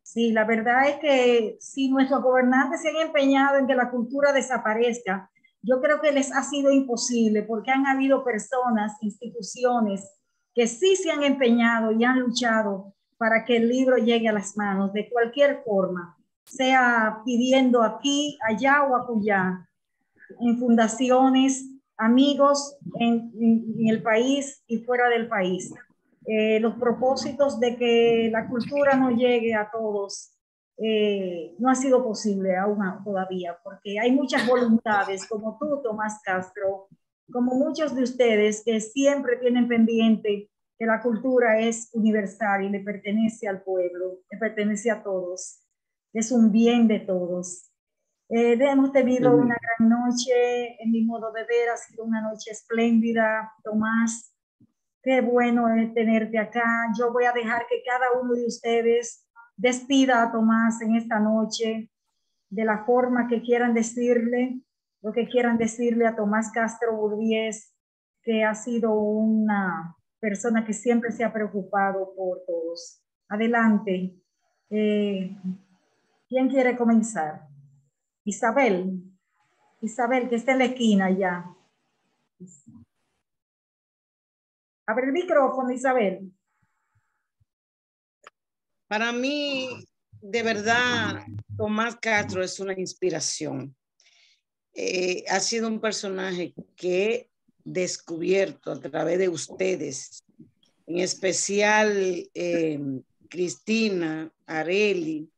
Sí, la verdad es que si nuestros gobernantes se han empeñado en que la cultura desaparezca, yo creo que les ha sido imposible porque han habido personas, instituciones que sí se han empeñado y han luchado para que el libro llegue a las manos de cualquier forma, sea pidiendo aquí, allá o acullá, en fundaciones, amigos en el país y fuera del país. Los propósitos de que la cultura no llegue a todos no ha sido posible aún todavía, porque hay muchas voluntades, como tú, Tomás Castro, como muchos de ustedes que siempre tienen pendiente que la cultura es universal y le pertenece al pueblo, le pertenece a todos, es un bien de todos. Hemos tenido una gran noche, en mi modo de ver, ha sido una noche espléndida, Tomás. Qué bueno es tenerte acá. Yo voy a dejar que cada uno de ustedes despida a Tomás en esta noche de la forma que quieran decirle, lo que quieran decirle a Tomás Castro Burdiez, que ha sido una persona que siempre se ha preocupado por todos. Adelante. ¿Quién quiere comenzar? Isabel, que está en la esquina ya. Abre el micrófono, Isabel. Para mí, de verdad, Tomás Castro es una inspiración. Ha sido un personaje que he descubierto a través de ustedes, en especial Cristina, Arely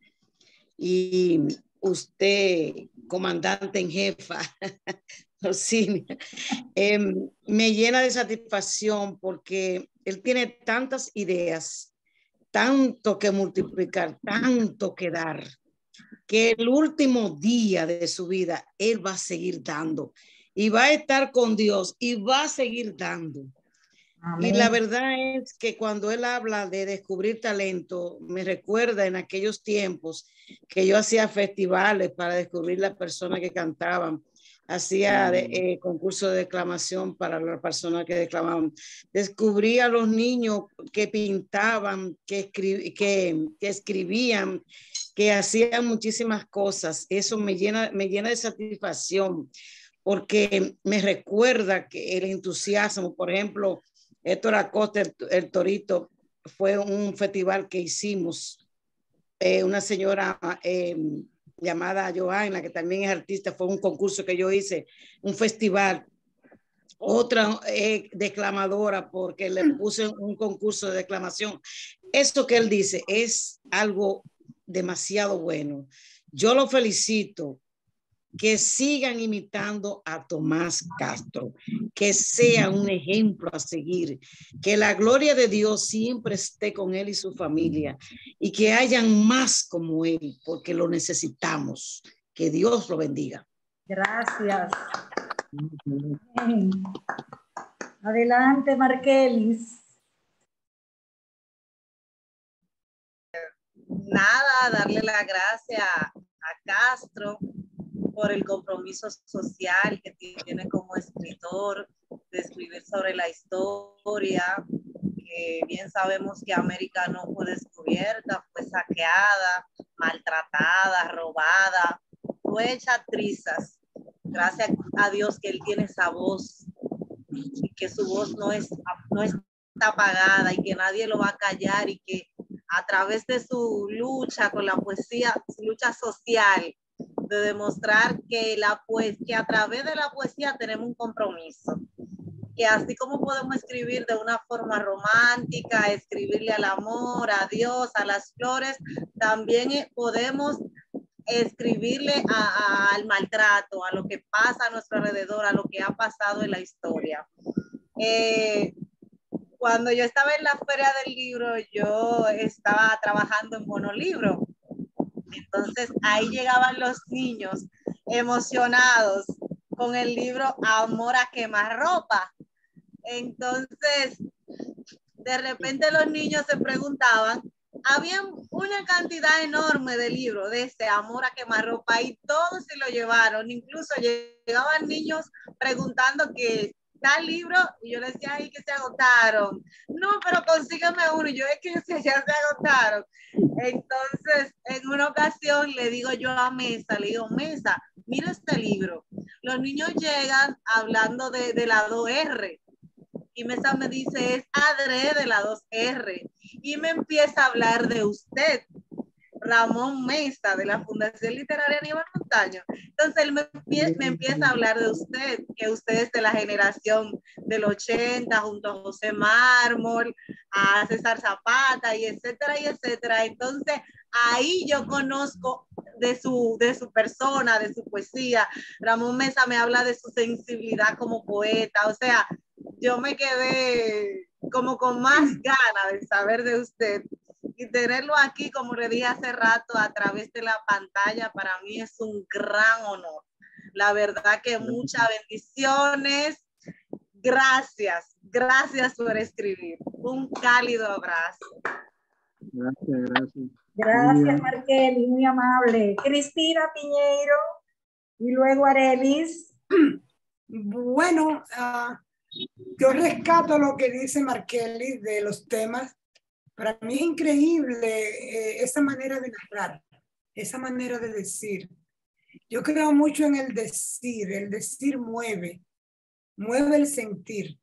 y usted, comandante en jefa, me llena de satisfacción porque él tiene tantas ideas, tanto que multiplicar, tanto que dar, que el último día de su vida él va a seguir dando y va a estar con Dios y va a seguir dando. Amén. Y la verdad es que cuando él habla de descubrir talento, me recuerda en aquellos tiempos que yo hacía festivales para descubrir las personas que cantaban, hacía concursos de declamación para las personas que declamaban, descubría a los niños que pintaban, que escribían, que hacían muchísimas cosas. Eso me llena de satisfacción porque me recuerda que el entusiasmo, por ejemplo, Héctor Acosta, el Torito, fue un festival que hicimos. Una señora llamada Johanna, que también es artista, fue un concurso que yo hice, un festival. Otra declamadora, porque le puse un concurso de declamación. Esto que él dice es algo demasiado bueno. Yo lo felicito. Que sigan imitando a Tomás Castro, que sea un ejemplo a seguir, que la gloria de Dios siempre esté con él y su familia y que hayan más como él, porque lo necesitamos. Que Dios lo bendiga. Gracias. Adelante, Markelis. Nada, darle la gracia a Castro por el compromiso social que tiene como escritor de escribir sobre la historia, que bien sabemos que América no fue descubierta, fue saqueada, maltratada, robada, fue hecha trizas. Gracias a Dios que él tiene esa voz y que su voz no está apagada y que nadie lo va a callar y que a través de su lucha con la poesía, su lucha social, de demostrar que a través de la poesía tenemos un compromiso, que así como podemos escribir de una forma romántica, escribirle al amor, a Dios, a las flores, también podemos escribirle al maltrato, a lo que pasa a nuestro alrededor, a lo que ha pasado en la historia. Cuando yo estaba en la Feria del Libro, yo estaba trabajando en Monolibro. Entonces ahí llegaban los niños emocionados con el libro Amor a Quemarropa. Entonces, de repente los niños se preguntaban, había una cantidad enorme de libros de ese Amor a Quemarropa y todos se lo llevaron. Incluso llegaban niños preguntando que tal libro, y yo les decía, ay, que se agotaron. No, pero consígueme uno. Y yo, es que ya se agotaron. Entonces, en una ocasión le digo yo a Mesa, le digo, Mesa, mira este libro. Los niños llegan hablando de la 2R. Y Mesa me dice, es adrede la 2R. Y me empieza a hablar de usted, Ramón Mesa, de la Fundación Literaria Aníbal Montaño. Entonces él me empieza a hablar de usted, que usted es de la generación del 80, junto a José Mármol, a César Zapata, y etcétera, y etcétera. Entonces ahí yo conozco de su persona, de su poesía. Ramón Mesa me habla de su sensibilidad como poeta. O sea, yo me quedé como con más ganas de saber de usted. Y tenerlo aquí, como le dije hace rato, a través de la pantalla, para mí es un gran honor. La verdad que muchas bendiciones. Gracias, gracias por escribir. Un cálido abrazo. Gracias, gracias. Gracias, Marqueli, muy amable. Cristina Piñeiro y luego Arelis. Bueno, yo rescato lo que dice Marqueli de los temas. Para mí es increíble esa manera de narrar, esa manera de decir. Yo creo mucho en el decir mueve el sentir.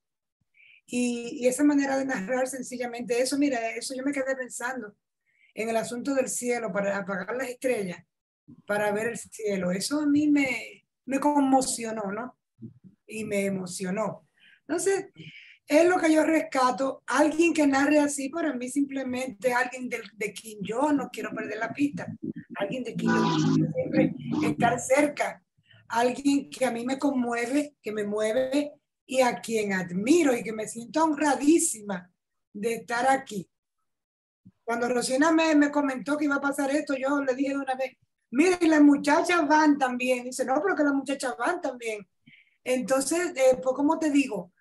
Y esa manera de narrar sencillamente eso, mira, eso yo me quedé pensando en el asunto del cielo, para apagar las estrellas, para ver el cielo. Eso a mí me conmocionó, ¿no? Y me emocionó. Entonces, es lo que yo rescato. Alguien que narre así, para mí simplemente alguien de quien yo no quiero perder la pista. Alguien de quien yo quiero siempre estar cerca. Alguien que a mí me conmueve, que me mueve y a quien admiro y que me siento honradísima de estar aquí. Cuando Rosina me comentó que iba a pasar esto, yo le dije de una vez, miren, las muchachas van también. Dice, no, pero que las muchachas van también. Entonces, pues, ¿cómo te digo?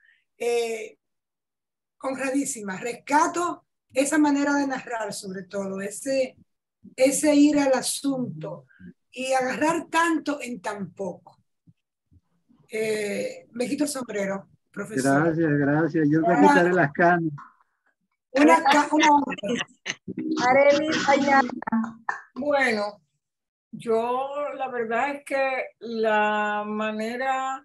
Honradísima. Rescato esa manera de narrar, sobre todo, ese ir al asunto y agarrar tanto en tan poco. Me quito el sombrero, profesor. Gracias, gracias. Yo me quitaré las canas. Arelis Ayala. Bueno, yo la verdad es que la manera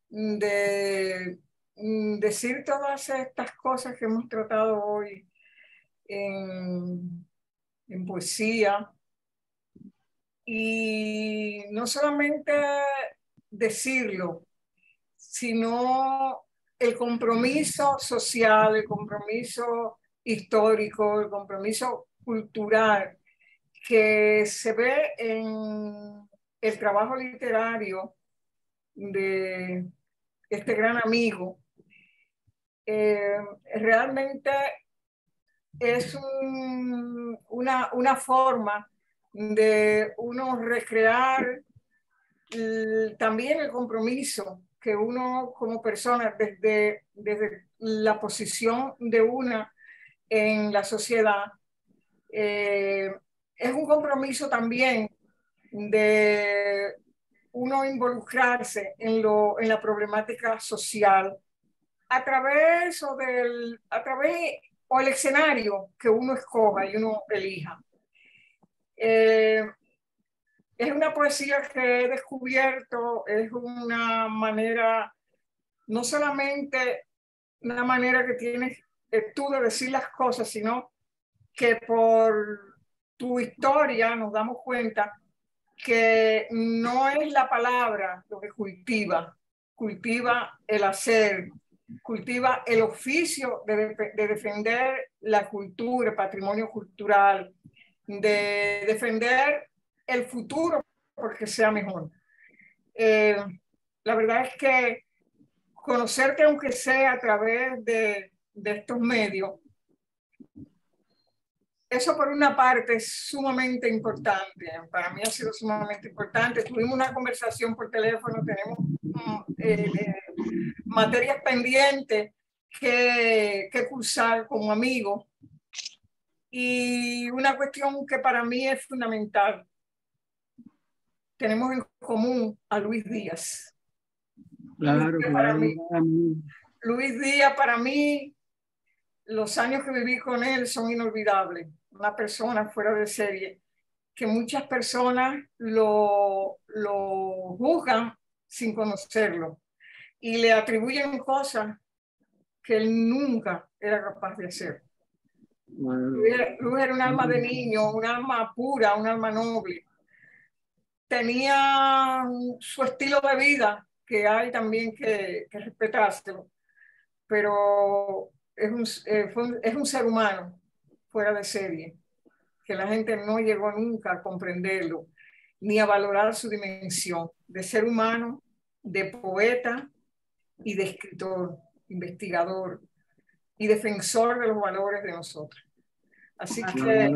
de decir todas estas cosas que hemos tratado hoy en poesía, y no solamente decirlo, sino el compromiso social, el compromiso histórico, el compromiso cultural que se ve en el trabajo literario de este gran amigo, realmente es una forma de uno recrear también el compromiso que uno como persona desde la posición de una en la sociedad, es un compromiso también de uno involucrarse en la problemática social a través o el escenario que uno escoja y uno elija. Es una poesía que he descubierto, es una manera, no solamente una manera que tienes tú de decir las cosas, sino que por tu historia nos damos cuenta que no es la palabra lo que cultiva el hacer, cultiva el oficio de defender la cultura, el patrimonio cultural, de defender el futuro porque sea mejor. La verdad es que conocerte, aunque sea a través de estos medios, eso por una parte es sumamente importante. Para mí ha sido sumamente importante. Tuvimos una conversación por teléfono, tenemos materias pendientes que cursar como amigos. Y una cuestión que para mí es fundamental. Tenemos en común a Luis Díaz. Claro, claro. Luis Díaz, para mí, los años que viví con él son inolvidables. Una persona fuera de serie, que muchas personas lo juzgan sin conocerlo y le atribuyen cosas que él nunca era capaz de hacer. Luis era un alma de niño, un alma pura, un alma noble. Tenía su estilo de vida, que hay también que respetárselo, pero es un ser humano fuera de serie, que la gente no llegó nunca a comprenderlo, ni a valorar su dimensión de ser humano, de poeta y de escritor, investigador y defensor de los valores de nosotros. Así que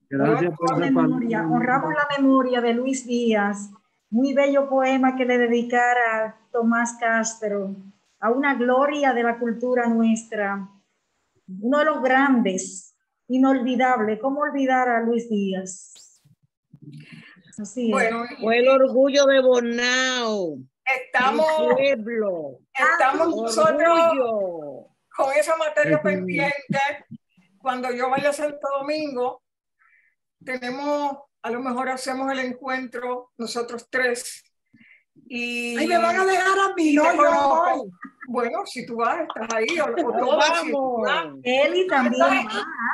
gracias por esa memoria, honramos la memoria de Luis Díaz, muy bello poema que le dedicara a Tomás Castro, a una gloria de la cultura nuestra, uno de los grandes, inolvidable. ¿Cómo olvidar a Luis Díaz? Así bueno, fue el orgullo de Bonao. Estamos nosotros con esa materia pendiente. Cuando yo vaya a Santo Domingo, a lo mejor hacemos el encuentro nosotros tres. Y ahí me van a dejar a mí, no, yo voy. Bueno, si tú vas, estás ahí, o todas. Si Eli también va a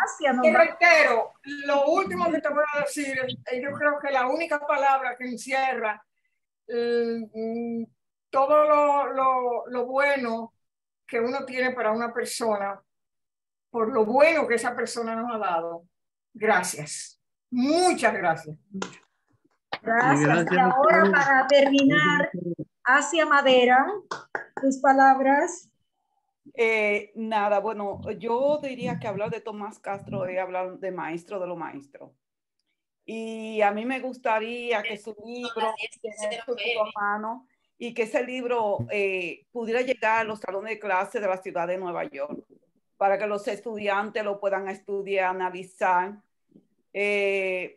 Asia. Te reitero, lo último que te voy a decir, yo creo que la única palabra que encierra todo lo bueno que uno tiene para una persona, por lo bueno que esa persona nos ha dado. Gracias. Muchas gracias. Gracias. Y ahora, para terminar, Asia Madera, tus palabras. Nada, bueno, yo diría que hablar de Tomás Castro es hablar de maestro de los maestros. Y a mí me gustaría que su libro, a mano, y que ese libro pudiera llegar a los salones de clase de la ciudad de Nueva York, para que los estudiantes lo puedan estudiar, analizar,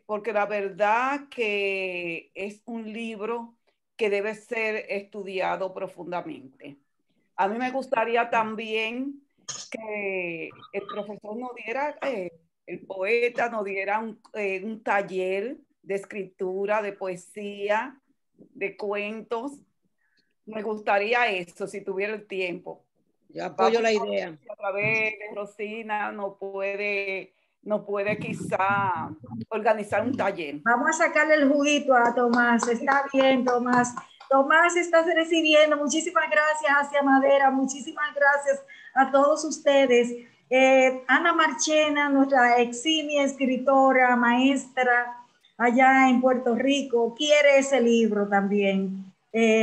porque la verdad que es un libro que debe ser estudiado profundamente. A mí me gustaría también que el profesor nos diera, el poeta nos diera un taller de escritura, de poesía, de cuentos. Me gustaría eso, si tuviera el tiempo. Yo apoyo la idea. A través de Rosina no puede quizá organizar un taller. Vamos a sacarle el juguito a Tomás. Está bien, Tomás. Tomás, estás recibiendo. Muchísimas gracias, Asia Madera. Muchísimas gracias a todos ustedes. Ana Marchena, nuestra eximia escritora, maestra allá en Puerto Rico, quiere ese libro también.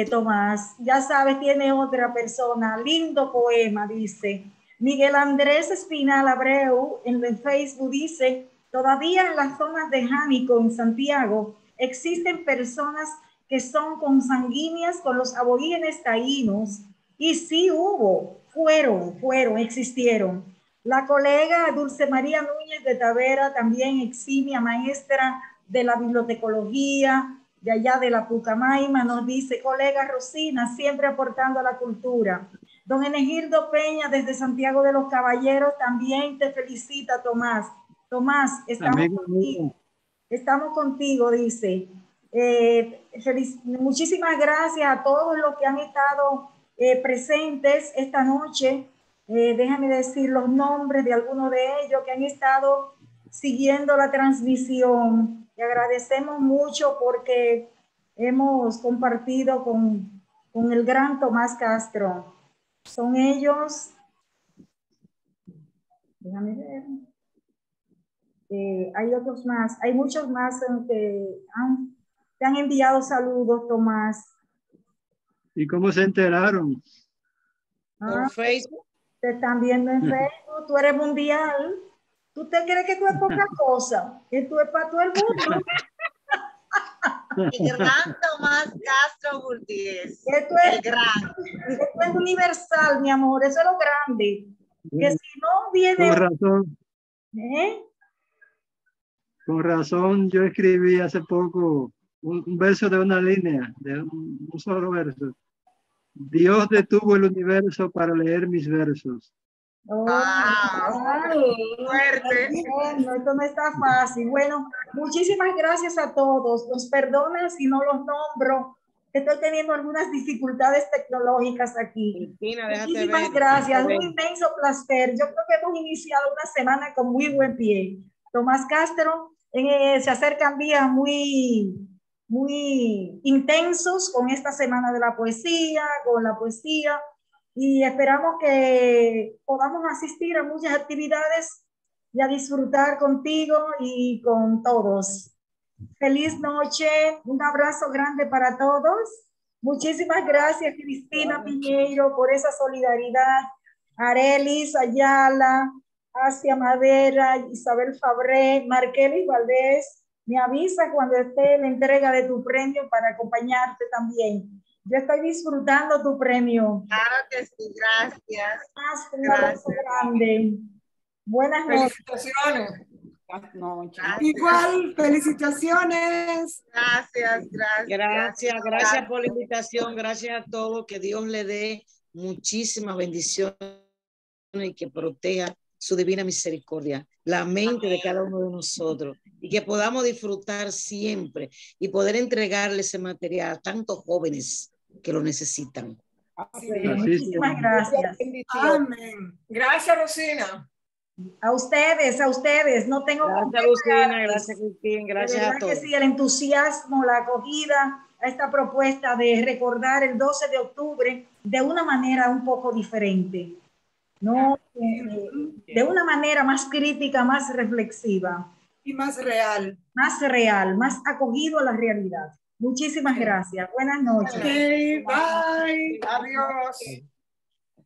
Tomás, ya sabes, tiene otra persona. Lindo poema, dice. Miguel Andrés Espinal Abreu en el Facebook dice: todavía en las zonas de Jánico, en Santiago, existen personas que son consanguíneas con los aborígenes taínos, y sí existieron. La colega Dulce María Núñez de Tavera, también eximia maestra de la bibliotecología de allá de la Pucamaima, nos dice: colega Rosina, siempre aportando a la cultura. Don Enegildo Peña desde Santiago de los Caballeros también te felicita, Tomás. Tomás, estamos contigo, dice. Muchísimas gracias a todos los que han estado presentes esta noche. Déjame decir los nombres de algunos de ellos que han estado siguiendo la transmisión. Y agradecemos mucho porque hemos compartido con el gran Tomás Castro. Son ellos. Déjame ver. Hay otros más, hay muchos más que te han enviado saludos, Tomás. ¿Y cómo se enteraron? Por Facebook. Te están viendo en Facebook, tú eres mundial. ¿Tú te crees que tú es poca cosa? Que tú es para todo el mundo. El gran Tomás Castro Gutiérrez. Esto es universal, mi amor, eso es lo grande. Que si no viene... Con razón. Con razón, yo escribí hace poco un verso de una línea, de un solo verso. Dios detuvo el universo para leer mis versos. Fuerte. Bueno, esto no está fácil. Bueno, muchísimas gracias a todos. Nos perdonan si no los nombro, Estoy teniendo algunas dificultades tecnológicas aquí. Cristina, déjate Muchísimas ver, gracias, déjate un ver. inmenso placer. Yo creo que hemos iniciado una semana con muy buen pie. Tomás Castro, se acercan días muy intensos con esta semana de la poesía, con la poesía, y esperamos que podamos asistir a muchas actividades y a disfrutar contigo y con todos. Feliz noche, un abrazo grande para todos. Muchísimas gracias, Cristina Piñeiro, por esa solidaridad. Arelis Ayala, Asia Madera, Isabel Fabré, Markelis Valdés. Me avisa cuando esté la entrega de tu premio para acompañarte también. Yo estoy disfrutando tu premio. Claro que sí, gracias. Un abrazo grande. Buenas noches. Felicitaciones. Buenas noches. Igual, felicitaciones. Gracias, gracias. Gracias por la invitación, gracias a todos, que Dios le dé muchísimas bendiciones y que proteja su divina misericordia, la mente de cada uno de nosotros, y que podamos disfrutar siempre y poder entregarle ese material a tantos jóvenes que lo necesitan. Muchísimas gracias. Amén. Gracias, Rosina. A ustedes, no tengo Gracias, Lucina, gracias, Cristina, gracias a todos. Que sí, el entusiasmo, la acogida a esta propuesta de recordar el 12 de octubre de una manera un poco diferente, ¿no? De una manera más crítica, más reflexiva. Y más real. Más real, más acogido a la realidad. Muchísimas gracias. Buenas noches. Okay, bye. Adiós.